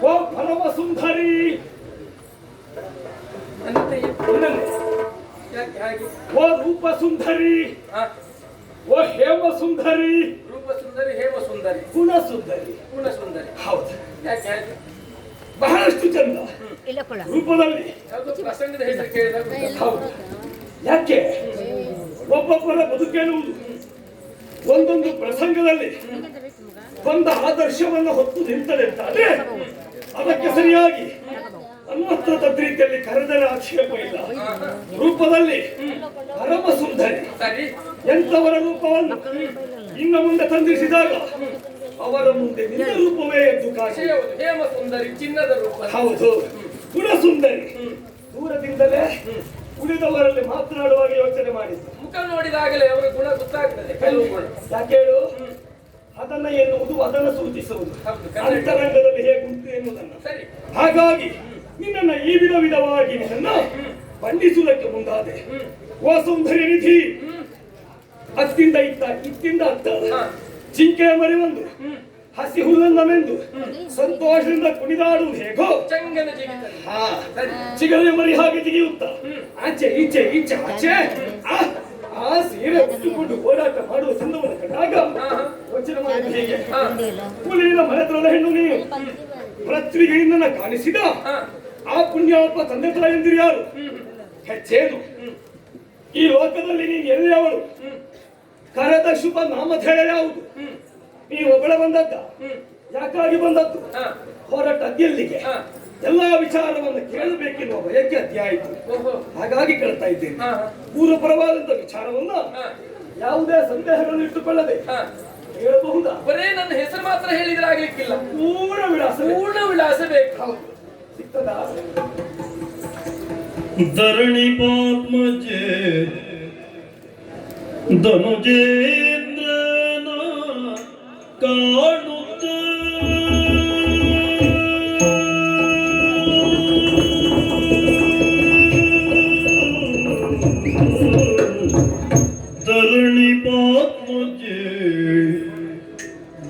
ಓ ಪರಮ ಸುಂದರಿ ಯಾಕೆ ಹಾಗೆ? ಓ ರೂಪ ಸುಂದರಿ ಆ, ಓ ಹೇಮ ಸುಂದರಿ ರೂಪ ಸುಂದರಿ, ಹೇಮ ಸುಂದರಿ, ಗುಣ ಸುಂದರಿ ಗುಣ ಸುಂದರಿ. ಹೌದು ಯಾಕೆ ಹಾಗೆ? ಬಹಳಷ್ಟು ಚಂದ ರೂಪದಲ್ಲಿ ಯಾವ್ದೋ ಪ್ರಸಂಗದ ಹೆಸರು ಕೇಳಿದಾಗ ಹೌದು ಯಾಕೆ ಒಬ್ಬೊಬ್ಬರ ಬದುಕೇಳುವುದು ಒಂದೊಂದು ಪ್ರಸಂಗದಲ್ಲಿ ಬಂದ ಆದರ್ಶವನ್ನು ಹೊತ್ತು ನಿಂತದಂತಾದ್ರೆ ಅದಕ್ಕೆ ಸರಿಯಾಗಿ ಅನ್ವಸ್ತ್ರ ತದ್ರೀತಿಯಲ್ಲಿ ಕರೆದರೆ ಆಕ್ಷೇಪ ಇಲ್ಲ. ರೂಪದಲ್ಲಿ ಪರಮ ಸುಂದರಿ ಸರಿ. ಎಂತವರ ರೂಪವನ್ನು ಇನ್ನು ಮುಂದೆ ತಂದಿರಿಸಿದಾಗ ಅವರ ಮುಂದೆ ನಿನ್ನ ರೂಪವೇ ಎದ್ದು ಕಾಣಿ. ಹೌದು, ಹೇಮ ಸುಂದರಿ, ಚಿನ್ನದ ರೂಪ. ಹೌದು, ಗುಣ ಸುಂದರಿ. ದೂರದಿಂದಲೇ ಉಳಿದವರಲ್ಲಿ ಮಾತನಾಡುವಾಗ ಯೋಚನೆ ಮಾಡಿದ್ದು, ಮುಖ ನೋಡಿದಾಗಲೇ ಅವರ ಗುಣ ಗೊತ್ತಾಗ್ತದೆ. ಕೆಲವು ಗುಣ ಯಾಕೆ ಹೇಳು? ಅದನ್ನ ಎನ್ನುವುದು ಅದನ್ನು ಸೂಚಿಸುವುದು, ಹೌದು, ಅಂತರಂಗದಲ್ಲಿ ಹೇಗುಂಟು ಎನ್ನುವುದನ್ನು. ಸರಿ. ಹಾಗಾಗಿ ನಿನ್ನನ್ನ ಈ ವಿಧವಾಗಿ ನಿನ್ನನ್ನ ಬಂಧಿಸುವುದಕ್ಕೆ ಮುಂದಾದೆ. ಓ ಸೌಂದರ್ಯ ನಿಧಿ, ಅತ್ತಿಂದ ಇತ್ತ ಇತ್ತಿಂದ ಅತ್ತ ಜಿಂಕೆಯ ಮರಿ ಒಂದು ಹಸಿ ಹುಲ್ಲನ್ನ ಮೆಂದು ಸಂತೋಷದಿಂದ ಕುಣಿದಾಡುವುದು ಹೇಗೋ ಚಂಗನ ಜಿಗಿತ. ಚಿಗರೆ ಮರಿ ಹಾಗೆ ಜಿಗಿಯುತ್ತ ಆಚೆ ಈಚೆ ಈಚೆ ಆಚೆ ಆ ಸೀರೆ ಉಟ್ಟುಕೊಂಡು ಹೋರಾಟ ಮಾಡುವ ಚಂದವನ್ನು ಕಂಡಾಗ ಯೋಚನೆ ಮಾಡಿದ ಹೇಗೆ? ಕುಲಿನ ಮನೆತನದ ಹೆಣ್ಣು ನೀನು ಪೃಥ್ವಿಗೆ ನಿನ್ನನ್ನ ಕಾಣಿಸಿದ ಆ ಪುಣ್ಯಾತ್ಮ ತಂದೆ ತಾಯಂದಿರು ಯಾರು? ಹೆಚ್ಚೇನು ಈ ಲೋಕದಲ್ಲಿ ನೀನು ಎಲ್ಲಿ ಅವಳು? ಕರೆದ ಶುಭ ನಾಮಧೇಯ ಯಾವುದು? ನೀವು ಒಬ್ಬಳ ಬಂದದ್ದ? ಯಾಕಾಗಿ ಬಂದದ್ದು? ಹೋರಾಟ ಅದ್ಯಲ್ಲಿಗೆ ಎಲ್ಲಾ ವಿಚಾರವನ್ನು ಕೇಳಬೇಕೆನ್ನುವ ಬಯಕೆ ಅತ್ಯಾಯಿತು. ಹಾಗಾಗಿ ಕೇಳ್ತಾ ಇದ್ದೇನೆ. ಪೂರ್ವಪರವಾದಂತ ವಿಚಾರವನ್ನ ಯಾವುದೇ ಸಂದೇಹಗಳನ್ನು ಇಟ್ಟುಕೊಳ್ಳದೆ ಹೇಳಬಹುದಾ? ಬರೇ ನನ್ನ ಹೆಸರು ಮಾತ್ರ ಹೇಳಿದ್ರೆ ಆಗ್ಲಿಕ್ಕಿಲ್ಲ, ಪೂರ್ಣ ವಿಳಾಸ ಪೂರ್ಣ ವಿಳಾಸ ಬೇಕು. ಹೌದು, ಸಿಗ್ತದಾ? ಧರಣಿ ಪಾತ್ಮಜೆ ಧನುಜೇಂದ್ರನ ಕಾಣುತ್ತ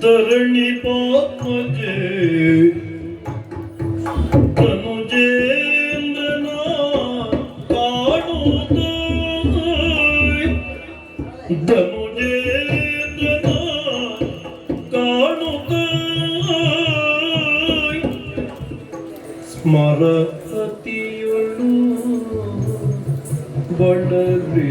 ಧರಣಿ ಪಾತ್ಮಜೆ ಧನುಜೇಂದ್ರನ ಕಾಣುತ್ತ ಧನುಜೇಂದ್ರನ ಕಾಣುತ್ತ ಸ್ಮರತಿಯುಳು ಬಡವೇ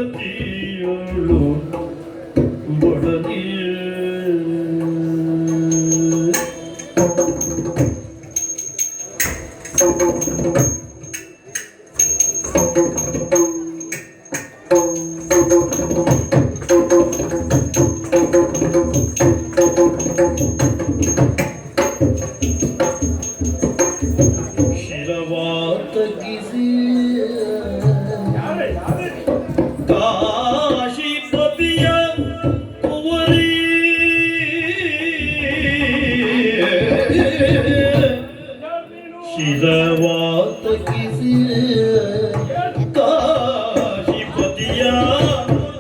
ಸ್ಮರಗತಿಯುಳು ಬಡದಿ ಶಿರವಾ ತಗ್ಗಿಸಿ ಕಾಶಿಪತಿಯ ಕುವರಿ ಶಿರವಾ ತಗ್ಗಿಸಿ ಕಾಶಿಪತಿಯ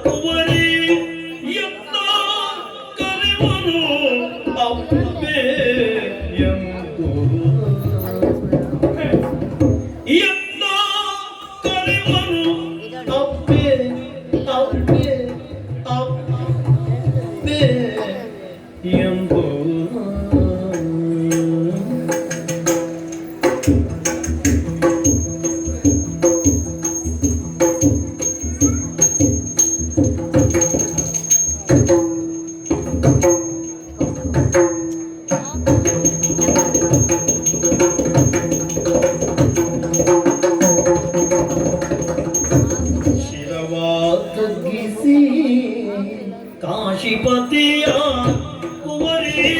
ಕುವರಿ ಎತ್ತ ಕರೆವನು ಅಪ್ಪೆ ಎಂಬು ಎತ್ತ ಕರೆವನು ಅಪ್ಪೆ ಅಪ್ಪೆ ಅಪ್ಪೆ ಎಂಬು ಶಿರವಾ ತಗ್ಗಿಸಿ ಕಾಶಿಪತಿಯ ಕುವರಿ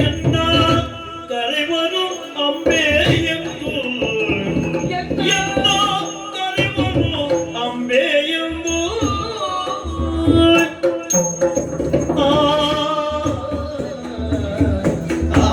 ಎನ್ನ ಕರೆವನು ಅಂಬೆ ಎಂದು ಎನ್ನ ಕರೆವನು ಅಂಬೆ ಎಂದು ಆ ಆ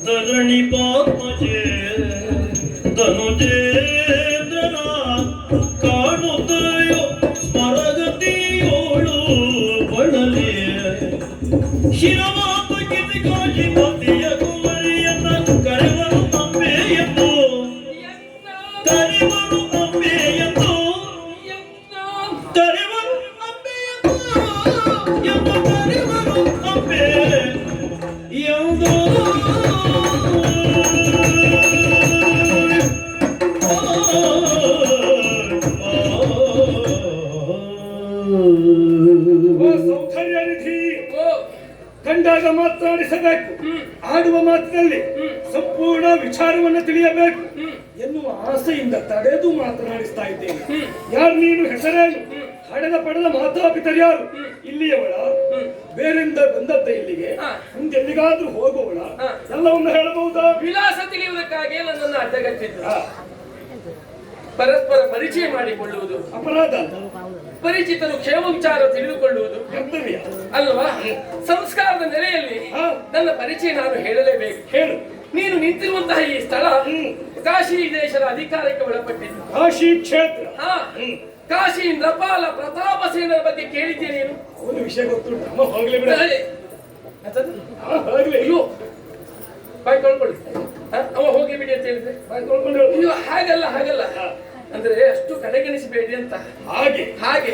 ಧರಣಿ ಪಾತ್ಮಜೆ ಧನುಜೇಂದ್ರನ ಕಾಣುತ್ತಯೋ ಸ್ಮರಗತಿಯೋಳು ಬಳಲಿ ಶಿರವಾತ ಕಿವಿ ಕಾಶಿಪತಿಯ ಕುವರಿಯನ್ನ ಕರೆವನು ಅಂಬೆ ಎಂದು ಕರೆವನು ಅಂಬೆ ಎಂದು ಕರೆವನು ಅಂಬೆ ಎಂದು ಕರೆವನು ಅಂಬೆ ಎಂದು ಸೌಂದರ್ಯ ನಿಧಿ ಕಂಡಾಗ ಮಾತನಾಡಿಸಬೇಕು, ಆಡುವ ಮಾತಿನಲ್ಲಿ ಸಂಪೂರ್ಣ ವಿಚಾರವನ್ನು ತಿಳಿಯಬೇಕು ಎನ್ನುವ ಆಸೆಯಿಂದ ತಡೆದು ಮಾತನಾಡಿಸ್ತಾ ಇದ್ದೇನೆ. ಯಾರು ನೀನು? ಹೆಸರೇನು? ಹಡೆದ ಪಡೆದ ಮಾತಾಪಿತರ್ಯಾರು? ಇಲ್ಲಿಯವಳ? ಬೇರೆಂದ ಬಂದದ್ದ ಇಲ್ಲಿಗೆ? ಮುಂದೆ ಎಲ್ಲಿಗಾದ್ರೂ ಹೋಗುವಳ? ಎಲ್ಲವನ್ನು ಹೇಳಬಹುದಾ? ವಿಳಾಸ ತಿಳಿಯುವುದಕ್ಕಾಗಿ ನನ್ನನ್ನು ಅಡ್ಡಗಟ್ಟಿದ್ದು. ಪರಸ್ಪರ ಪರಿಚಯ ಮಾಡಿಕೊಳ್ಳುವುದು ಅಪರಾಧ, ಪರಿಚಿತರು ಕ್ಷೇಮ ವಿಚಾರ ತಿಳಿದುಕೊಳ್ಳುವುದು ಕರ್ತವ್ಯ ಅಲ್ವಾ? ಸಂಸ್ಕಾರದ ನೆಲೆಯಲ್ಲಿ ನನ್ನ ಪರಿಚಯ ನಾನು ಹೇಳಲೇಬೇಕು. ಹೇಳು. ನೀನು ನಿಂತಿರುವಂತಹ ಈ ಸ್ಥಳ ಕಾಶಿ ದೇಶದ ಅಧಿಕಾರಕ್ಕೆ ಒಳಪಟ್ಟಿದ್ದು. ಕಾಶಿ ಕ್ಷೇತ್ರ. ಕಾಶಿ ನೃಪಾಲ ಪ್ರತಾಪ ಸೇನರ ಬಗ್ಗೆ ಕೇಳಿದ್ದೆ ನೀನು? ಒಂದು ವಿಷಯ ಗೊತ್ತುಂಟು. ಅಮ್ಮ ಹೋಗ್ಲಿ ಬಿಡ. ಹೋಗ್ಲಿ. ಅಯ್ಯೋ ಬಾಯ್ ತೊಳ್ಕೊಳ್ಳಿ. ಅವ ಹೋಗಿ ಬಿಡಿ ಅಂತ ಹೇಳಿದ್ರೆ ಬಾಯ್ ತೊಳ್ಕೊಂಡು. ಅಯ್ಯೋ ಹಾಗಲ್ಲ ಹಾಗಲ್ಲ, ಅಂದ್ರೆ ಅಷ್ಟು ಕಡೆಗಣಿಸಬೇಡಿ ಅಂತ. ಹಾಗೆ ಹಾಗೆ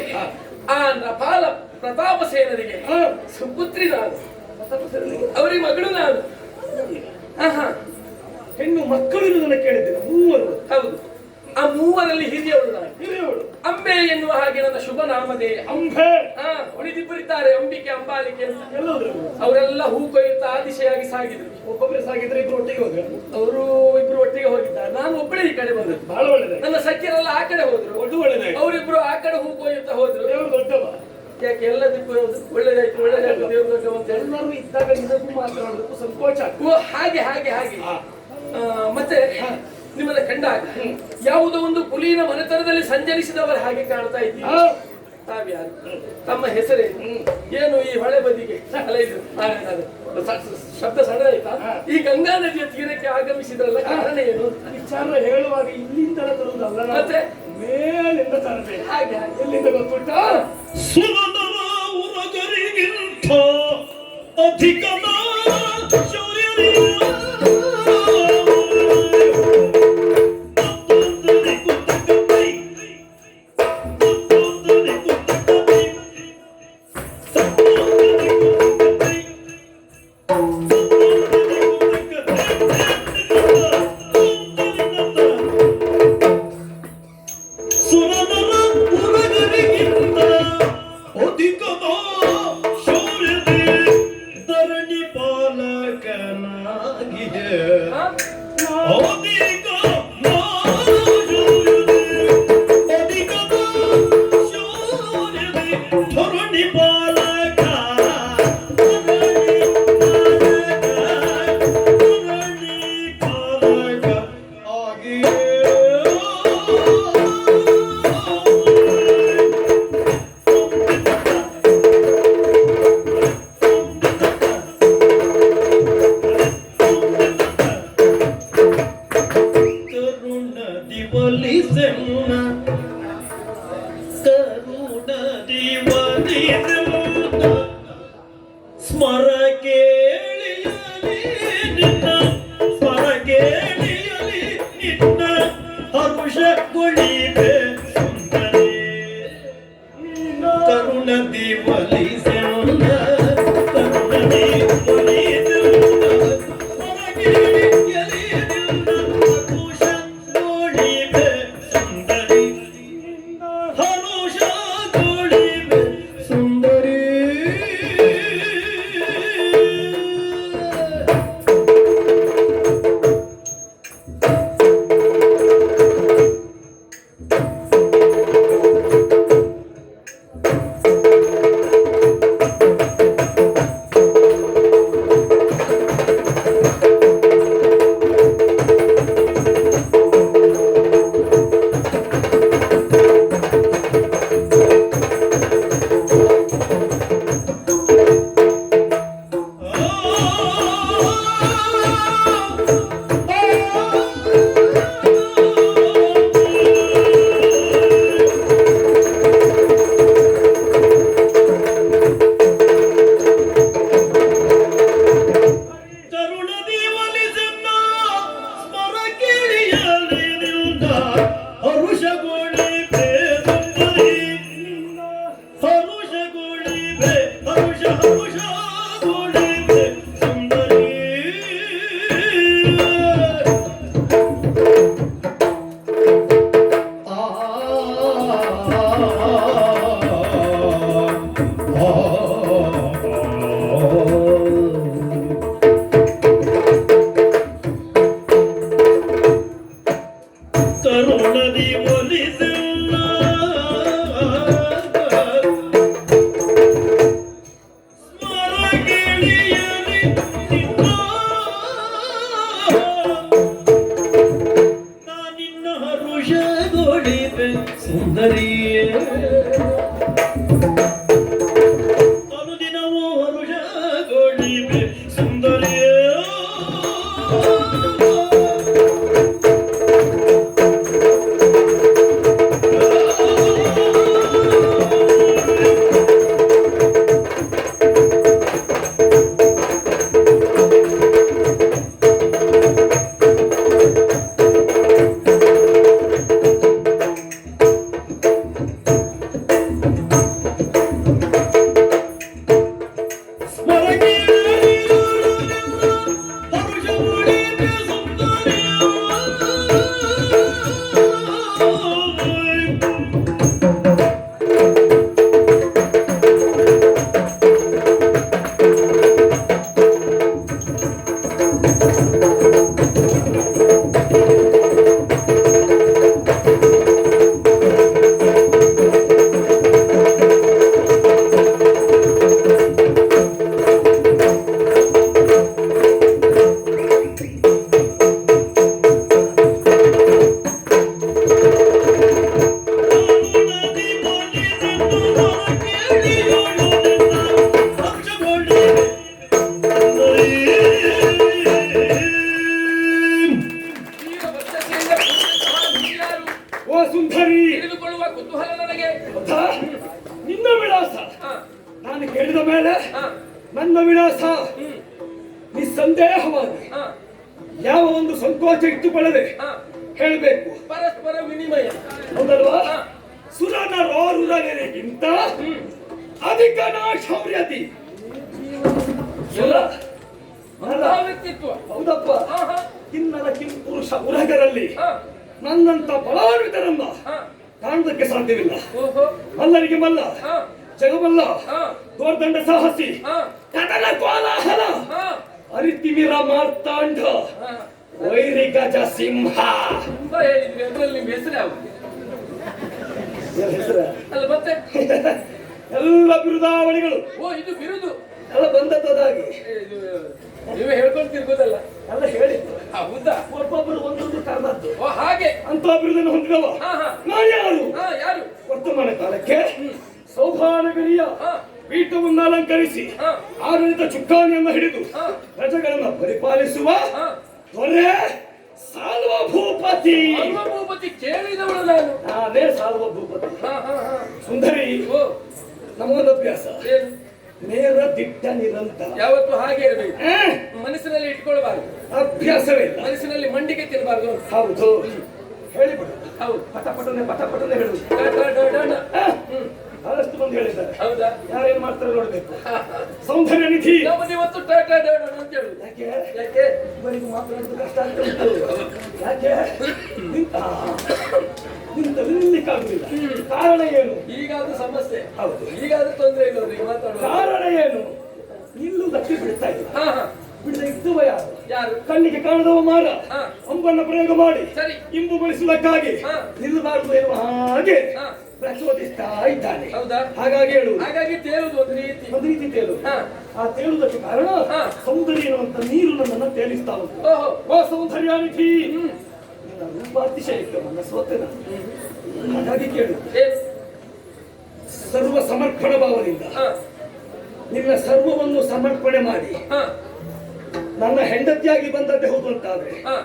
ಆ ನಪಾಲ ಪ್ರತಾಪ ಸೇನರಿಗೆ ಸುಪುತ್ರಿ ನಾನು, ಅವರಿಗೆ ಮಗಳು ನಾನು. ಹೆಣ್ಣು ಮಕ್ಕಳು ಇರುವುದನ್ನು ಕೇಳಿದ್ದೇನೆ. ಮೂವರು. ಹೌದು, ಆ ಮೂವರಲ್ಲಿ ಹಿರಿಯವಳು ನಾನು. ಹಿರಿಯವಳು ಅಂಬೆ ಎನ್ನುವ ಹಾಗೆ ನನ್ನ ಶುಭ ನಾಮಧೇಯ. ಅಂಬೆ. ಉಳಿದಿಬ್ಬರಿದ್ದಾರೆ, ಅಂಬಿಕೆ ಅಂಬಾಲಿಕೆ ಅಂತ. ಎಲ್ಲೋದ್ರು? ಅವರೆಲ್ಲ ಹೂ ಕೊಯ್ಯುತ್ತಾ ಆದಿಶೆಯಾಗಿ ಸಾಗಿದ್ರು. ಒಬ್ಬೊಬ್ಬರೇ ಸಾಗಿದ್ರೆ ಇಬ್ರು ಒಟ್ಟಿಗೆ ಹೋದ್ರು. ಅವರು ಇಬ್ರು ಒಟ್ಟಿಗೆ ಹೋಗಿದ್ದಾರೆ, ನಾನು ಒಬ್ಬಳೇ ಈ ಕಡೆ ಬಂದದ್ದು. ಬಹಳ ಒಳ್ಳೆದೆ. ನನ್ನ ಸಖ್ಯರೆಲ್ಲ ಆ ಕಡೆ ಹೋದ್ರು. ಒಟ್ಟು ಒಳ್ಳೆದೆ. ಅವರಿಬ್ರು ಆ ಕಡೆ ಹೂ ಕೊಯ್ಯುತ್ತಾ ಹೋದ್ರು. ದೇವರು ದೊಡ್ಡವ. ಯಾಕೆ ಎಲ್ಲದಕ್ಕೂ ಒಳ್ಳೆದಾಯ್ತು ಒಳ್ಳೆದಾಯ್ತು ದೇವ್ರ ದೊಡ್ಡವ ಅಂತ ಹೇಳಿ ಎಲ್ಲರೂ ಇದ್ದಾಗ ಇದಕ್ಕೂ ಮಾತನಾಡೋದಕ್ಕೂ ಸಂಕೋಚ. ಓ ಹಾಗೆ ಹಾಗೆ ಹಾಗೆ. ಮತ್ತೆ ನಿಮ್ಮನ್ನ ಕಂಡಾಗ ಯಾವುದೋ ಒಂದು ಕುಲೀನ ಮನೆತನದಲ್ಲಿ ಸಂಚರಿಸಿದವರ ಹಾಗೆ ಕಾಣ್ತಾ ಇದ್ದೀವಿ. ತಾವ್ಯಾರು? ತಮ್ಮ ಹೆಸರೇನು? ಏನು ಈ ಹೊಳೆ ಬದಿಗೆ ಅಲ್ಲ ಇದು ಶಬ್ದ ಸಣ್ಣ ಆಯ್ತಾ? ಈ ಗಂಗಾ ನದಿಯ ತೀರಕ್ಕೆ ಆಗಮಿಸಿದ್ರಲ್ಲ, ಕಾರಣ ಏನು? ವಿಚಾರ ಹೇಳುವಾಗ ಇಲ್ಲಿಂದ ತರುವುದಲ್ಲ, ಮತ್ತೆ ಮೇಲಿಂದ ತರಬೇಕು. ಹಾಗೆ ಎಲ್ಲಿಂದ ಗೊತ್ತುಂಟಾ? ಸುಮನರ ಉರಗರಿಗಿಂತ ಅಧಿಕನ ಶೌರ್ಯರಿಲ್ಲ. ಸುರನರ ಉರಗರಿಗಿಂತ ಅಧಿಕನ ಶೌರ್ಯದಿ ಧರಣಿ ಪಾಲಕನಾಗಿಯೇ ಅಧಿಕ ಅಧಿಕದ ಶೌರ್ಯದಿ ಧರಣಿ ಪಾಲಕ ಸ್ಮರ ಕೇಳಿಯಲಿ ನಿನ್ನ ಸ್ಮರ ಕೇಳಿಯಲಿ ನಿನ್ನ ಹರುಷಗೊಳಿಬೆ ಸುಂದರಿ ಕರುಣದಿ ಒಲಿಸೆನ್ನ ಕರುಣದಿ ಒಲಿಸೆನ್ನ ಸ್ಮರ ಕೇಳಿಯಲಿ ನಿನ್ನ ಹರುಷಗೊಳಿಬೆ ಸುಂದರಿ ಹರುಷಗೊಳಿಬೆ ಸುಂದರಿ. ಕರುಣದಿ ಒಲಿಸೆನ್ನ ಸ್ಮರ ಕೇಳಿಯಲಿ ನಿನ್ನ ಹರುಷಗೊಳಿಬೆ ಸುಂದರಿ ಹರುಷಗೊಳಿಬೆ ಹರುಷಗೊಳಿಬೆ ಸುಂದರಿ. ಕರುಣದಿ ಒಲಿಸೆನ್ನ ಸ್ಮರ ನನ್ನ ವಿಳಾಸ ನಿಸ್ಸಂದೇಹವಾಗಿ ಹಾ, ಯಾವ ಒಂದು ಸಂಕೋಚ ಇಟ್ಟುಕೊಳ್ಳದೆ ಹಾ. ಹೇಳಬೇಕು. ಪರಸ್ಪರ ವಿನಿಮಯ. ಹೌದಲ್ವಾ? ಹಾ. ಸುರನರೋರುರನಿಗಿಂತ ಅಧಿಕ ಶೌರ್ಯತಿ. ಸುರ ಅಂತಹ ವ್ಯಕ್ತಿತ್ವ. ಹೌದಪ್ಪ. ಹಾ, ಹಾ, ಕಿನ್ನರ ಕಿಂಪುರುಷ ಉರಗರಲ್ಲಿ ಹಾ, ನನ್ನಂತ ಬಲಾನ್ವಿತರನ್ನ ಹಾ. ಕಾಣುವುದಕ್ಕೆ ಸಾಧ್ಯವಿಲ್ಲ. ಓಹೋ. ಮಲ್ಲರಿಗೆ ಮಲ್ಲ, ಹಾ, ಜಗಮಲ್ಲ, ಹಾ, ದೋರ್ದಂಡ ಸಾಹಸಿ, ಹಾ, ಕದನ ಕೋಲಾಹಲ, ಹಾ, ಅರಿತಿಮಿರ ಮಾರ್ತಾಂಡ, ಹಾ. ವೈರಿ ಗಜ ಸಿಂಹ. ತುಂಬಾ ಹೇಳಿದ್ರಿ, ಅದ್ರಲ್ಲಿ ನಿಮ್ ಹೆಸರು ಯಾವುದು? ಏನ್ ಹೆಸರ? ಅಲ್ಲ ಮತ್ತೆ ಎಲ್ಲ ಬಿರುದಾವಳಿಗಳು ಓ, ಇದು ಬಿರುದು. ಎಲ್ಲ ಬಂದದ್ದಾಗಿ ಇದು ನೀವೇ ಹೇಳ್ಕೊಂಡು ತಿರ್ಗೋದಲ್ಲ. ಎಲ್ಲ ಹೇಳಿದ್ದು. ಹೌದಾ? ಒಬ್ಬೊಬ್ಬರು ಒಂದೊಂದು ಕಾರಣದ್ದು ಓ, ಹಾಗೆ. ಅಂತ ಬಿರುದನ್ನು ಹೊಂದಿದವ ಹಾ, ಹಾ. ನಾನು ಯಾರು? ಹಾ, ಯಾರು? ವರ್ತಮಾನ ಕಾಲಕ್ಕೆ ಸೌಭಾನಗರಿಯ ಹಾ, ಪೀಠವನ್ನು ಅಲಂಕರಿಸಿ ಹಾ, ಆಡಳಿತ ಚುಕ್ಕಾಣಿಯನ್ನು ಹಿಡಿದು ಹಾ, ಪ್ರಜೆಗಳನ್ನು ಪರಿಪಾಲಿಸುವ ಹಾ. ದೊರೆ ಸಾಲ್ವಭೂಪತಿ. ಭೂಪತಿ ಕೇಳಿದವಳು ನಾನು. ನಾನೇ ಸಾಲ್ವಭೂಪತಿ. ಹಾ, ಹಾ, ಹಾ. ಸುಂದರಿ, ಓ, ನಮ್ಮೊಂದು ಅಭ್ಯಾಸ ಏನು? ನೇರ ದಿಟ್ಟ ನಿರಂತರ. ಯಾವತ್ತು ಹಾಗೆ ಇರಬೇಕು. ಆ, ಮನಸ್ಸಿನಲ್ಲಿ ಇಟ್ಕೊಳ್ಬಾರ್ದು, ಅಭ್ಯಾಸವಿಲ್ಲ. ಮನಸ್ಸಿನಲ್ಲಿ ಮಂಡಿಗೆ ತಿನ್ನಬಾರ್ದು ಅಂತ. ಹೌದು, ಹೇಳಿಬಿಡು. ಹೌದು. ಪಟಪಟನೆ ಹೇಳುದು. ಡ, ಡ, ಡ, ಡ, ಡ. ಆ, ಹ್ಮ್. ಬಹಳಷ್ಟು ಮಂದಿ ಹೇಳಿದ್ದಾರೆ. ಹೌದಾ? ಯಾರೇನ್ ಮಾಡ್ತಾರೆ ನೋಡ್ಬೇಕು. ಸೌಂದರ್ಯ ನಿಧಿ. ನಾವು ಇವತ್ತು ಡ, ಡ, ಡ, ಡ ಅಂತ ಹೇಳುದು. ಯಾಕೆ ಯಾಕೆ? ಇವರಿಗೂ ಮಾತಾಡೋದು ಕಷ್ಟ ಅಂತ ಉಂಟು. ಯಾಕೆ ನಿಂತಲ್ಲಿ ನಿಲ್ಲಿಕ್ಕಾಗುದಿಲ್ಲ. ಕಾರಣ ಏನು? ಈಗಾದ್ರೂ ಸಮಸ್ಯೆ. ಹೌದು. ಈಗಾದ್ರೂ ತೊಂದರೆ ಇಲ್ಲ ಅವ್ರಿಗೆ ಮಾತಾಡುವ. ಕಾರಣ ಏನು? ನಿಲ್ಲುವುದಕ್ಕೆ ಬಿಡ್ತಾ ಇಲ್ಲ. ಹಾ, ಹಾ. ಬಿಡದ ಇದ್ದುವ ಯಾರು? ಯಾರು? ಕಣ್ಣಿಗೆ ಕಾಣದವ ಮಾರ ಹಾ. ಅಂಬನ್ನ ಪ್ರಯೋಗ ಮಾಡಿ ಸರಿ. ಇಂಬುಗೊಳಿಸುವುದಕ್ಕಾಗಿ ಹಾ. ನಿಲ್ಲಬಾರದು ಎನ್ನುವ ಹಾಗೆ ಹಾ. ಪ್ರಚೋದಿಸ್ತಾ ಇದ್ದಾನೆ. ಹೌದಾ? ಹಾಗಾಗಿ ಹೇಳುವುದು ಹಾಗಾಗಿ ತೇಲುದು ಒಂದು ರೀತಿ. ಒಂದು ರೀತಿ ತೇಲು. ಹಾ. ಆ ತೇಲುವುದಕ್ಕೆ ಕಾರಣ ಹಾ. ಸೌಂದರ್ಯ ಎನ್ನುವಂತ ನೀರು ನನ್ನನ್ನು ತೇಲಿಸ್ತಾ ಉಂಟು. ಓಹೋ. ಓ ಸೌಂದರ್ಯ ನಿಧಿ, ಹ್ಮ್. ನಿನ್ನ ರೂಪಾತಿಶಯಕ್ಕೆ ನನ್ನ ಸೋತೆ ನಾನು. ಹಾಗಾಗಿ ಕೇಳು, ಏನು? ಸರ್ವ ಸಮರ್ಪಣ ಭಾವದಿಂದ ಹಾ, ನಿನ್ನ ಸರ್ವವನ್ನು ಸಮರ್ಪಣೆ ಮಾಡಿ ಹಾ, ನನ್ನ ಹೆಂಡತಿಯಾಗಿ ಬಂದದ್ದೇ ಹೌದು ಅಂತಾದ್ರೆ ಹಾ,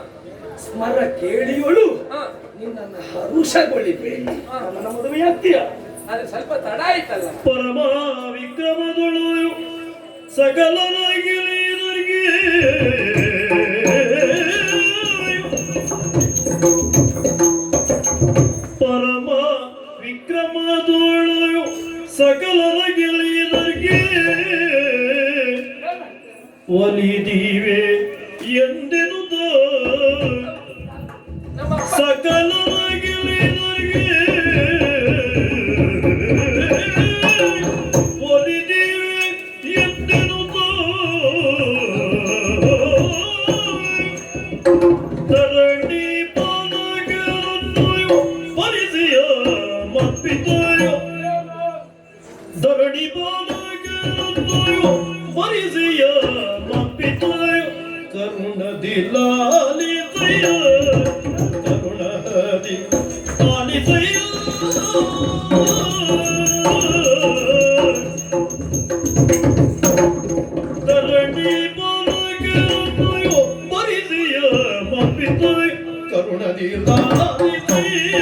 ಸ್ಮರ ಕೇಳಿಯೋಳು ಹಾ. ನಿನ್ನನ್ನು ಹರುಷಗೊಳಿಬೇಡಿ. ನನ್ನ ಮದುವೆಯಾಗ್ತೀಯ. ಆದ್ರೆ ಸ್ವಲ್ಪ ತಡ ಆಯ್ತಲ್ಲ. ಪರಮ ವಿಕ್ರಮದೊಳು ಸಕಲನಾಗಿರಿದರಿಗೆ ಪರಮ ವಿಕ್ರಮದೊಳು ಸಕಲರ ಗೆಳೆಯರಿಗೆ ಒಲಿದೀವೆ ಎಂದೆನುದ ನಮ್ಮ ಅಪ್ಪ ಸಕಲರ ಗೆಳೆಯರಿಗೆ ಒಲಿದೀವೆ ಎಂದೆನುದ ಧರಣಿ ಪಾದಗಳನ್ನು ಪರಿಸಿಯ ಮಪ್ಪಿದೆಯೋ ಧರಣಿ ಪಾದಗಳನ್ನು ಪರಿಸಿಯ ಮಪ್ಪಿದೆಯೋ ಕರುಣದಿ ಲಾಲಿಸೆಯ ಕರುಣದಿ ಲಾಲಿಸೆಯ ಧರಣಿ ಪಾದಗಳನ್ನು ಪರಿಸಿಯ ಮಪ್ಪಿದೆಯೋ ಕರುಣದಿ ಲಾಲಿಸೆಯ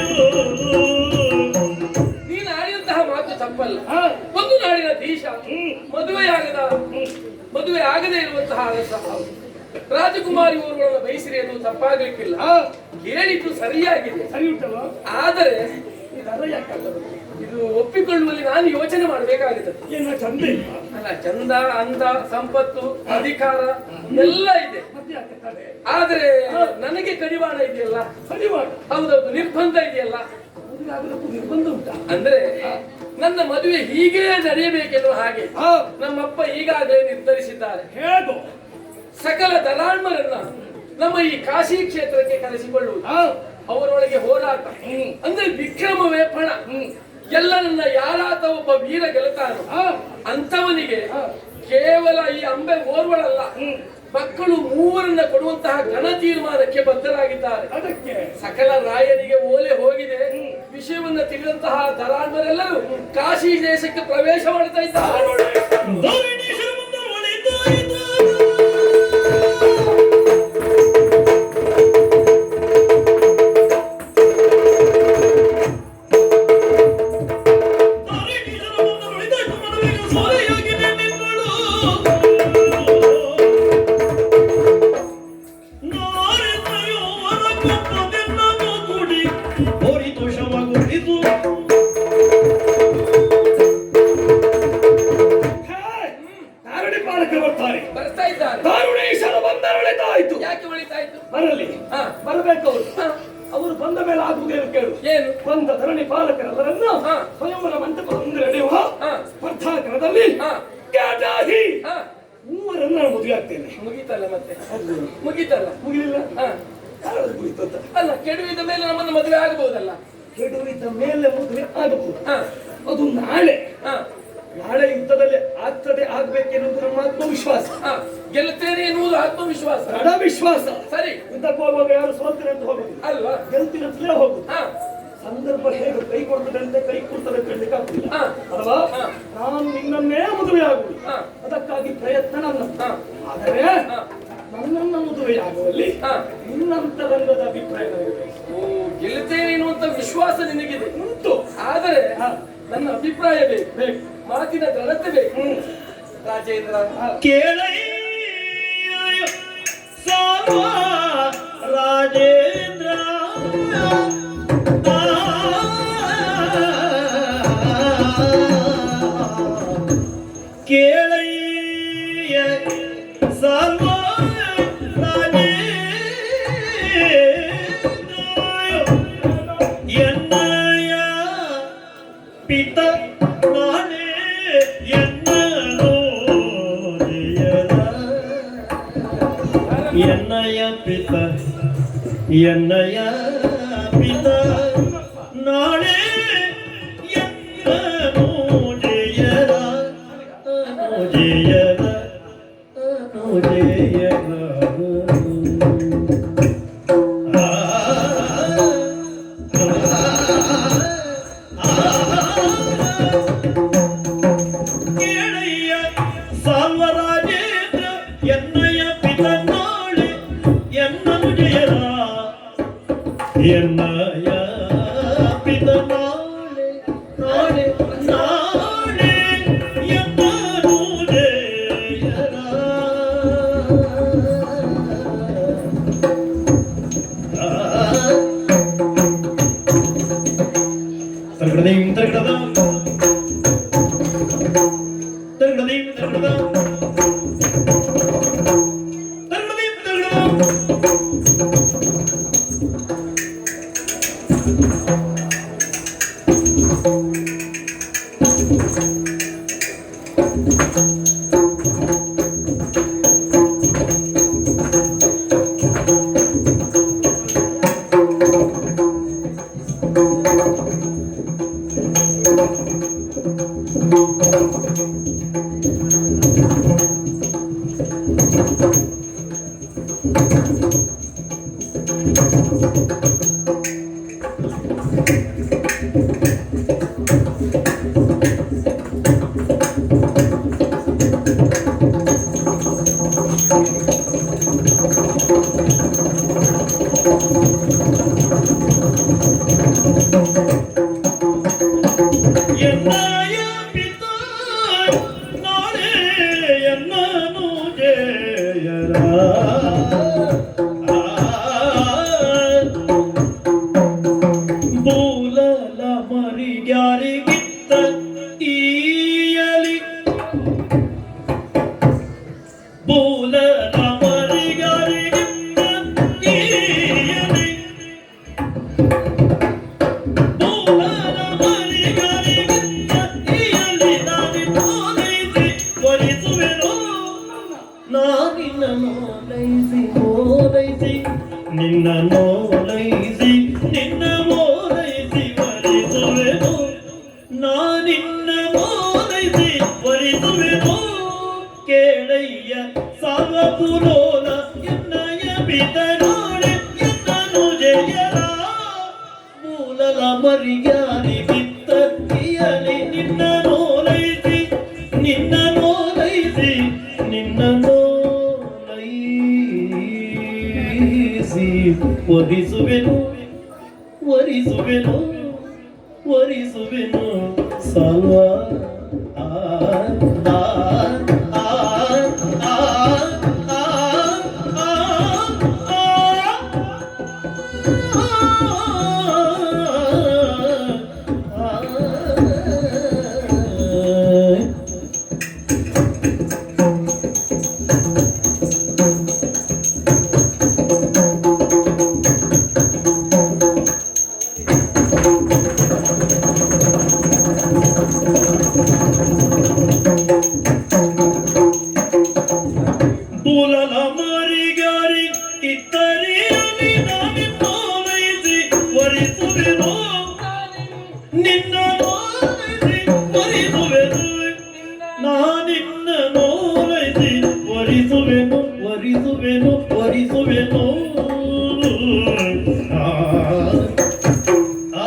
ನೀನು ಆಡಿದಂತಹ ಮಾತು ತಪ್ಪಲ್ಲ. ಹಾ. ಒಂದು ನಾಡಿನ ದೇಶ ಮದುವೆ ಆಗದೇ ಇರುವಂತಹ ಅರಸ. ರಾಜಕುಮಾರಿ ಓರ್ವಳನ್ನು ಬಯಸಿರಿ ಅದು ತಪ್ಪಾಗಲಿಕ್ಕಿಲ್ಲ. ಹೇಳಿದ್ದು ಸರಿಯಾಗಿದೆ, ಸರಿ ಉಂಟಲ್ಲ? ಆದರೆ ಇದೆಲ್ಲ ಯಾಕಾಗಲ್ಲ? ಇದು ಒಪ್ಪಿಕೊಳ್ಳುವಲ್ಲಿ ನಾನು ಯೋಚನೆ ಮಾಡಬೇಕಾಗುತ್ತದೆ. ಏನೋ ಚಂದ ಇಲ್ಲ. ಅಲ್ಲ, ಚಂದ, ಅಂದ, ಸಂಪತ್ತು, ಅಧಿಕಾರ ಎಲ್ಲ ಇದೆ. ಮತ್ತೆ ಯಾಕೆ ತಡೆ? ಆದರೆ ನನಗೆ ಕಡಿವಾಣ ಇದೆಯಲ್ಲ. ಸರಿವಾಡ. ಹೌದೌದು, ನಿರ್ಬಂಧ ಇದೆಯಲ್ಲ. ಮದುವೆ ಆಗಲಿಕ್ಕೂ ನಿರ್ಬಂಧ ಉಂಟಾ? ಅಂದ್ರೆ ನನ್ನ ಮದುವೆ ಹೀಗೇ ನಡೆಯಬೇಕೆನ್ನುವ ಹಾಗೆ ನಮ್ಮಪ್ಪ ಈಗಾಗಲೇ ನಿರ್ಧರಿಸಿದ್ದಾರೆ. ಹೇಗೋ ಸಕಲ ದಲಾಳ್ಮರನ್ನ ನಮ್ಮ ಈ ಕಾಶಿ ಕ್ಷೇತ್ರಕ್ಕೆ ಕರೆಸಿಕೊಳ್ಳುವುದು, ಅವರೊಳಗೆ ಹೋರಾಟ, ಅಂದ್ರೆ ವಿಕ್ರಮವೇ ಪಣ. ಎಲ್ಲರನ್ನ ಯಾರಾತ ಒಬ್ಬ ವೀರ ಗೆಲುತ್ತಾನೋ ಅಂತವನಿಗೆ ಕೇವಲ ಈ ಅಂಬೆ ಓರ್ವಳಲ್ಲ, ಮಕ್ಕಳು ಮೂವರನ್ನ ಕೊಡುವಂತಹ ಘನ ತೀರ್ಮಾನಕ್ಕೆ ಬದ್ಧರಾಗಿದ್ದಾರೆ. ಅದಕ್ಕೆ ಸಕಲ ರಾಯರಿಗೆ ಓಲೆ ಹೋಗಿದೆ. ವಿಷಯವನ್ನ ತಿಳಿದಂತಹ ದಲಾಳ್ಮರೆಲ್ಲರೂ ಕಾಶಿ ದೇಶಕ್ಕೆ ಪ್ರವೇಶ ಮಾಡ್ತಾ ಇದ್ದಾರೆ. ಧರಣಿ ಪರಿಪಾಲಕರೆಲ್ಲರನ್ನು ಹಾ. ಸ್ವಯಂವರ ಮಂಟಪದ ಮುಂದೆ ನಡೆಯುವ ಹಾ. ಸ್ಪರ್ಧಾಕರದಲ್ಲಿ ಹಾ. ಕ್ಯಾಟಾಹಿ ಹಾ. ಮೂವರನ್ನು ನಾನು ಮದುವೆ ಆಗ್ತೇನೆ. ಮುಗೀತಲ್ಲ ಮತ್ತೆ ಮುಗೀತಲ್ಲ. ಮುಗಿಲಿಲ್ಲ ಹಾ. ಯಾರಾದ್ರೂ ಮುಗಿತು ಅಂತ ಅಲ್ಲ, ಕೆಡುವಿದ ಮೇಲೆ ನಮ್ಮನ್ನು ಮದುವೆ ಆಗಬಹುದಲ್ಲ. ಕೆಡುವಿದ ಮೇಲೆ ಮದುವೆ ಆಗಬಹುದು. ಹಾ. ಅದು ನಾಳೆ ಹಾ. ನಾಳೆ ಯುದ್ಧದಲ್ಲಿ ಆಗ್ತದೆ ಆಗ್ಬೇಕೆನ್ನುವುದು ನಮ್ಮ ಆತ್ಮವಿಶ್ವಾಸ. ಹಾ. ಗೆಲ್ಲುತ್ತೇನೆ ಎನ್ನುವುದು ಆತ್ಮವಿಶ್ವಾಸ. ದೃಢ ವಿಶ್ವಾಸ. ಸರಿ ಯುದ್ಧಕ್ಕೆ ಹೋಗುವಾಗ ಯಾರು ಸೋಲ್ತಾರೆ ಅಂತ ಹೋಗುದು ಅಲ್ವಾ? ಗೆಲ್ತಿರತ್ಲೇ ಹೋಗುದು. ಹಾ. ಸಂದರ್ಭ ಹೇಗೆ ಕೈ ಕೊಡ್ತದೆ ಅಂತ ಕೈ ಕೊಡ್ತದೆ ಅಂತ ಹೇಳಲಿಕ್ಕೆ ಆಗ್ತಿಲ್ಲ ಹಾ. ಅಲ್ವಾ? ಹಾ. ನಾನು ನಿನ್ನನ್ನೇ ಮದುವೆ ಆಗುದು, ಹಾ. ಅದಕ್ಕಾಗಿ ಪ್ರಯತ್ನ ನನ್ನ. ಹಾ. ಆದರೆ ಹಾ. ನನ್ನನ್ನು ಮದುವೆ ಆಗುವಲ್ಲಿ ಹಾ. ನಿನ್ನಂತರಂಗದ ಅಭಿಪ್ರಾಯ ನನಗೆ ಬೇಕು. ಓ, ಗೆಲ್ಲುತ್ತೇನೆ ಎನ್ನುವಂತ ವಿಶ್ವಾಸ ನಿನಗಿದೆ ಉಂಟು. ಆದರೆ ಹಾ. ನನ್ನ ಅಭಿಪ್ರಾಯ ಬೇಕು, ಬೇಕು. ಮಾತಿನ ದೃಢತೆ ಬೇಕು. ರಾಜೇಂದ್ರ, ಕೇಳಯ್ಯ ಸಾರ್ವ ರಾಜೇಂದ್ರ ಕೇಳಯ್ಯ ಸಾರ್ವ ರಾಜೇಂದ್ರ ಎನ್ನಯ ಪಿತ ನಾಳೆ ಎನ್ನೋ ಎನ್ನಯ ಪಿತ ಎನ್ನಯ ಪಿತ ನಾಳೆ ಎನ್ನೋ ಜಯರ ಜಯರ ಜಯರ ಕೇಳಯ್ಯ ಸಾಲ್ವರಾಜೇಂದ್ರ ಎನ್ನಯ ಪಿತ ನಾಳೆ ಎನ್ನನು ಜಯರ ಎನ್ನಯ ಪಿತ ನಾಳೆ ನಾಳೆ ನಾಳೆ ಎನ್ನನು ಜಯರ ತಗಡದೀಂ ತಗಡದ ತಗಡದೀಂ ತಗಡದ ತಗಡದೀಂ ತಗಡದ ಎನ್ನಯ ಪಿತ ನಾಳೆ ಎನ್ನನು ಜಯರ ಬೂಲಲ ಮರಿಗ್ಯಾರಿಗಿತ್ತ ಈಯಲಿ ಬೂಲಲ ಮರಿಗ್ಯಾರಿಗಿತ್ತ ಈಯಲಿ ಬೂಲಲ ಮರಿಗ್ಯಾರಿಗಿತ್ತ ಈಯಲಿ ನಾನಿ ತೋಲೈಸಿ ಒಲಿಸುವೆನು ನಾನಿನ್ನ ನೋಲೈಸಿ ಓಲೈಸಿ ನಿನ್ನ ನೋಲೈಸಿ ನಿನ್ನ ಓಲೈಸಿ ಒಲಿಸುವೆನು ನಾನಿನ್ನ ಓಲೈಸಿ ಒಲಿಸುವೆನು ಕೇಳಯ್ಯ ಸಾವಪುರೋಲ ಎನ್ನಯ ಪಿತ ನಾಳೆ ಎನ್ನನು ಜಯರ ಮೂಲಲ ಮರಿಯಾರಿ ಬಿತ್ತಕ್ಕಿಯಲಿ ನಿನ್ನ ನೋಲೈಸಿ ನಿನ್ನ ನೋಲೈಸಿ ನಿನ್ನ ನೋಲೈಸಿ ಒಲಿಸುವೆನು ಒಲಿಸುವೆನು ಒಲಿಸುವೆನು ಸಾಲ್ವ ಆ ಆ ಆ ಆ ಆ ನಾನಿನ್ನ ನೋಲೈಸಿ ವರಿಸುವೆನು ವರಿಸುವೆನು ವರಿಸುವೆನು ಆ ಆ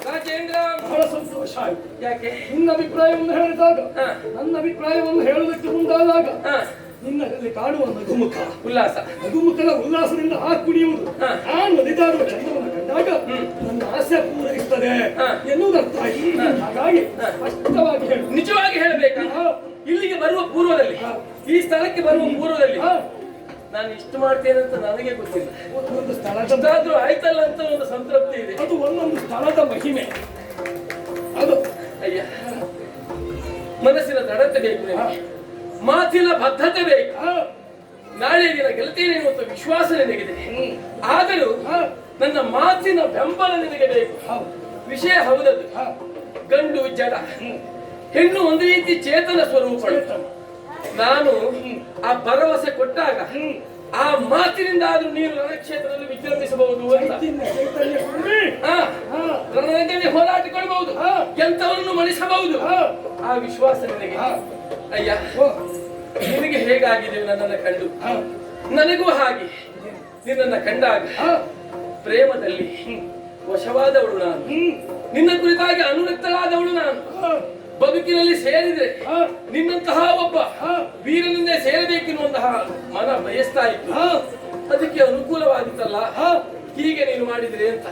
ರಾಜೇಂದ್ರ, ಬಹಳ ಸಂತೋಷ ಆಯ್ತು. ಯಾಕೆ? ನಿನ್ನ ಅಭಿಪ್ರಾಯವನ್ನು ಹೇಳಿದಾಗ ಹ. ನನ್ನ ಅಭಿಪ್ರಾಯವನ್ನು ಹೇಳುವುದಕ್ಕೆ ಮುಂದಾದಾಗ ಹ. ನಿನ್ನಲ್ಲಿ ಕಾಣುವ ನಗುಮುಖ, ಉಲ್ಲಾಸ, ನಗುಮುಖದ ಉಲ್ಲಾಸದಿಂದ ಕುಣಿಯುವುದು ಹ. ಆ ನದಿದಾಡುವ ಚಂದ್ರವನ್ನು ಕಂಡಾಗ ನನ್ನ ಆಸೆ ಪೂರೈಸುತ್ತದೆ ಹ. ಎನ್ನುವುದರ್ಥ ಆಯ್ತು. ಹಾಗಾಗಿ ಸ್ಪಷ್ಟವಾಗಿ ಹೇಳು. ನಿಜವಾಗಿ ಹೇಳಬೇಕಾ? ಇಲ್ಲಿಗೆ ಬರುವ ಪೂರ್ವದಲ್ಲಿ, ಈ ಸ್ಥಳಕ್ಕೆ ಬರುವ ಪೂರ್ವದಲ್ಲಿ ನಾನು ಇಷ್ಟು ಮಾಡ್ತೇನೆ ಅಂತ ನನಗೆ ಗೊತ್ತಿಲ್ಲ. ಒಂದು ಸ್ಥಳದ ಅಷ್ಟಾದ್ರೂ ಆಯ್ತಲ್ಲ ಅಂತ ಒಂದು ಸಂತೃಪ್ತಿ ಇದೆ. ಅದು ಒಂದೊಂದು ಸ್ಥಳದ ಮಹಿಮೆ. ಅದು ಅಯ್ಯ, ಮನಸ್ಸಿನ ದೃಢತೆ ಬೇಕು ನಿನಗೆ, ಮಾತಿನ ಬದ್ಧತೆ ಬೇಕು. ನಾಳೆ ದಿನ ಗೆಲ್ತೇನೆ ಎನ್ನುವಂತ ವಿಶ್ವಾಸ ನಿನಗಿದೆ. ಆದರೂ ನನ್ನ ಮಾತಿನ ಬೆಂಬಲ ನಿನಗೆ ಬೇಕು. ವಿಷಯ ಹೌದದು. ಗಂಡು ಜಡ, ಹೆಣ್ಣು ಒಂದು ರೀತಿ ಚೇತನ ಸ್ವರೂಪ. ನಾನು ಆ ಭರವಸೆ ಕೊಟ್ಟಾಗ ಆ ಮಾತಿನಿಂದ ಆದ್ರೂ ನೀನು ರಣಕ್ಷೇತ್ರದಲ್ಲಿ ವಿಜೃಂಭಿಸಬಹುದು ಅಂತ, ರಣರಂಗದಲ್ಲಿ ಹೋರಾಡಿಕೊಳ್ಳಬಹುದು, ಎಂತವನ್ನು ಮಣಿಸಬಹುದು. ಆ ವಿಶ್ವಾಸ ನಿನಗೆ. ಅಯ್ಯ, ನಿನಗೆ ಹೇಗಾಗಿದೆ ನನ್ನನ್ನು ಕಂಡು, ನನಗೂ ಹಾಗೆ ನಿನ್ನನ್ನು ಕಂಡಾಗ ಪ್ರೇಮದಲ್ಲಿ ವಶವಾದವಳು ನಾನು, ನಿನ್ನ ಕುರಿತಾಗಿ ಅನುರಕ್ತಳಾದವಳು ನಾನು. ಬದುಕಿನಲ್ಲಿ ಸೇರಿದ್ರೆ ನಿನ್ನಂತಹ ಒಬ್ಬ ವೀರನಿಂದ ಸೇರಬೇಕೆನ್ನುವಂತಹ ಮನ ಬಯಸ್ತಾ ಇತ್ತು. ಅದಕ್ಕೆ ಅನುಕೂಲವಾಗಿತ್ತಲ್ಲ ಹೀಗೆ ನೀನು ಮಾಡಿದ್ರೆ ಅಂತ.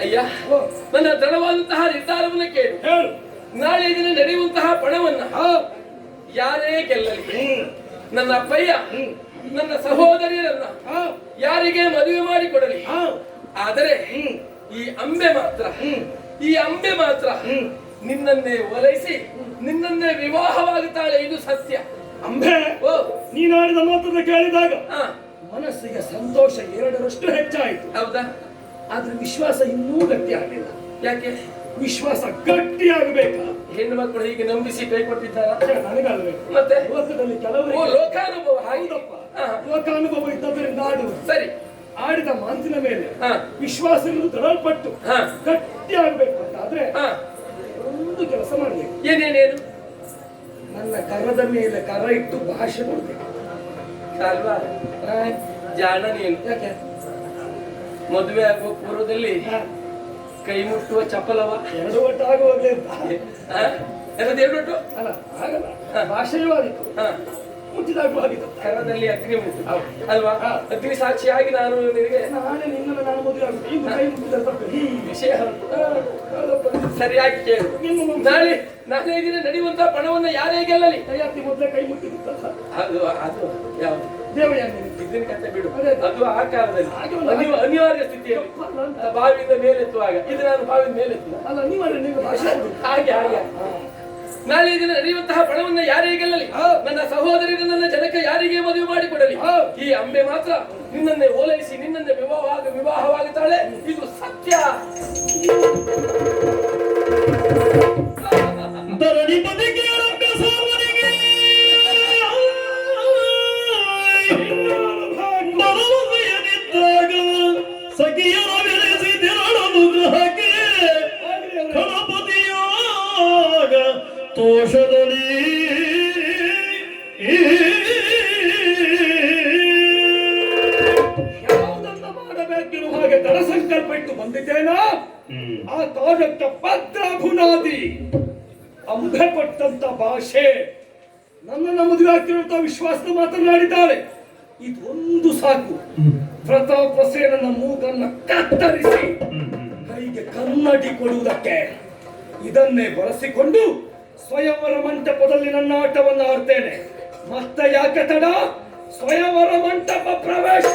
ಅಯ್ಯ, ನನ್ನ ದೃಢವಾದಂತಹ ನಿರ್ಧಾರವನ್ನು ಕೇಳು. ನಾಳೆ ದಿನ ನಡೆಯುವಂತಹ ಪಣವನ್ನ ಯಾರೇ ಗೆಲ್ಲಲಿ, ನನ್ನ ಅಪ್ಪಯ್ಯ ನನ್ನ ಸಹೋದರಿಯರನ್ನ ಯಾರಿಗೆ ಮದುವೆ ಮಾಡಿಕೊಡಲಿ, ಆದರೆ ಈ ಅಂಬೆ ಮಾತ್ರ ನಿನ್ನನ್ನೇ ಒಲೈಸಿ ನಿನ್ನನ್ನೇ ವಿವಾಹವಾಗುತ್ತಾಳೆ. ಇದು ಸತ್ಯ. ಅಂಬೆ, ಓ, ನೀನಾಡಿದ ಮಾತನ್ನು ಕೇಳಿದಾಗ ಹಾ, ಮನಸ್ಸಿಗೆ ಸಂತೋಷ 2ರಷ್ಟು ಹೆಚ್ಚಾಯಿತು. ಹೌದಾ? ಆದ್ರೆ ವಿಶ್ವಾಸ ಇನ್ನೂ ಗಟ್ಟಿ ಆಗಲಿಲ್ಲ. ಯಾಕೆ? ವಿಶ್ವಾಸ ಗಟ್ಟಿಯಾಗಬೇಕಾ? ಹೆಣ್ಣು ಮಕ್ಕಳು ಹೀಗೆ ನಂಬಿಸಿ ಕೈ ಕೊಟ್ಟಿದ್ದಾರ? ನನಗಲ್ವೇ? ಮತ್ತೆ ಲೋಕದಲ್ಲಿ ಓ, ಕೆಲವರು ಲೋಕಾನುಭವ. ಹೌದಪ್ಪ, ಹಾ, ಲೋಕಾನುಭವ ಇದ್ದದರಿಂದ ಆಡುವುದು. ಸರಿ. ಆಡಿದ ಮಾತಿನ ಮೇಲೆ ಹಾ, ವಿಶ್ವಾಸವನ್ನು ದೃಢಪಟ್ಟು ಹಾ, ಗಟ್ಟಿಯಾಗಬೇಕು ಅಂತಾದ್ರೆ ಹಾ. ಒಂದು ಕೆಲಸ ಮಾಡಬೇಕು. ಏನೇನೇನು? ನನ್ನ ಕರದ ಮೇಲೆ ಕರ ಇಟ್ಟು ಭಾಷೆ ಮಾಡಬೇಕು. ಅಲ್ವಾ? ಜಾಣ ನೀನು. ಯಾಕೆ? ಮದುವೆ ಆಗುವ ಪೂರ್ವದಲ್ಲಿ ಕೈ ಮುಟ್ಟುವ ಚಪಲವ 2 ಒಟ್ಟು ಆಗುವಾಗಲೇ ಎರಡು ಒಟ್ಟು ಅಲ್ಲ, ಆಗಲ್ಲ. ಭಾಷೆಯೂ ಆಗಿತ್ತು, ಹಾ, ಮುಟ್ಟಿದಾಗೂ ಆಗಿತ್ತು. ಕರದಲ್ಲಿ ಅಗ್ನಿ ಮುಟ್ಟು ಅಲ್ವಾ? ಅಗ್ನಿ ಸಾಕ್ಷಿಯಾಗಿ ನಾನು ನಿನಗೆ ನಾಳೆ ನಿನ್ನನ್ನು ನಾನು ಮದುವೆ ಆಗುದು. ಇದು ಕೈ ಮುಟ್ಟಿದ ತಪ್ಪು. ವಿಷಯ ಸರಿಯಾಗಿ ಕೇಳು. ನಾಳೆ ದಿನ ನಡೆಯುವಂತಹ ಪಣವನ್ನ ಯಾರೇ ಗೆಲ್ಲಲಿ, ಕೈಯಾತಿ ಮೊದಲೇ ಕೈ ಮುಟ್ಟಿದ್ದ ಅದು ಯಾವುದು ದೇವಯ್ಯ ಇದ್ದಿನ ಕತೆ ಬಿಡು. ಅದೇ. ಅದು ಆ ಕಾಲದಲ್ಲಿ ಅನಿವಾರ್ಯ ಸ್ಥಿತಿಯಲ್ಲಿ ಬಾವಿಯಿಂದ ಮೇಲೆತ್ತುವಾಗ ಇದು ನಾನು ಬಾವಿಯಿಂದ ಮೇಲೆತ್ತು. ಅಲ್ಲ, ನೀವು ಭಾಷೆ ಹಾಗೆ ನಾಳೆ ದಿನ ನಡೆಯುವಂತಹ ಪಣವನ್ನ ಯಾರೇ ಗೆಲ್ಲಲಿ, ನನ್ನ ಸಹೋದರಿನ ನನ್ನ ಜನಕ ಯಾರಿಗೆ ಮದುವೆ ಮಾಡಿಕೊಡಲಿ, ಈ ಅಂಬೆ ಮಾತ್ರ ನಿನ್ನನ್ನೇ ಓಲೈಸಿ ನಿನ್ನನ್ನೇ ವಿವಾಹವಾಗುತ್ತಾಳೆ. ಇದು ಸತ್ಯ. ಧರಣಿ ಬದಿಗೆ ರಂಗ ಸಾವರಿಗೆ ಭರವಸೆಯನಿದ್ದಾಗ ಸಖಿಯರ ಬೆಳೆಸಿ ತೆರಳಲು ಗ್ರಹಕ್ಕೆ ಗಣಪತಿಯಾಗ ತೋಷದಲ್ಲಿ ಯಾವುದನ್ನ ಮಾಡಬೇಕಿರುವ ಹಾಗೆ ದೃಢ ಸಂಕಲ್ಪ ಇಟ್ಟು ಬಂದಿದ್ದೇನಾ ಆ ಕಾರ್ಯಕ್ಕೆ ಭದ್ರ ಬುನಾದಿ ಅಂಬೆ ಕೊಟ್ಟಂತ ಭಾಷೆ ನನ್ನ ಮದುವೆ ಆಗ್ತಿರುವಂತಹ ವಿಶ್ವಾಸದ ಮಾತನಾಡಿದ್ದಾಳೆ. ಇದೊಂದು ಸಾಕು. ಪ್ರತಾಪ ಸೇನನ ಮೂಗನ್ನ ಕತ್ತರಿಸಿ ಕೈಗೆ ಕನ್ನಡಿ ಕೊಡುವುದಕ್ಕೆ ಇದನ್ನೇ ಬಳಸಿಕೊಂಡು ಸ್ವಯಂವರ ಮಂಟಪದಲ್ಲಿ ನನ್ನ ಆಟವನ್ನು ಆಡ್ತೇನೆ. ಮತ್ತೆ ಯಾಕೆ ತಡ? ಸ್ವಯಂವರ ಮಂಟಪ ಪ್ರವೇಶ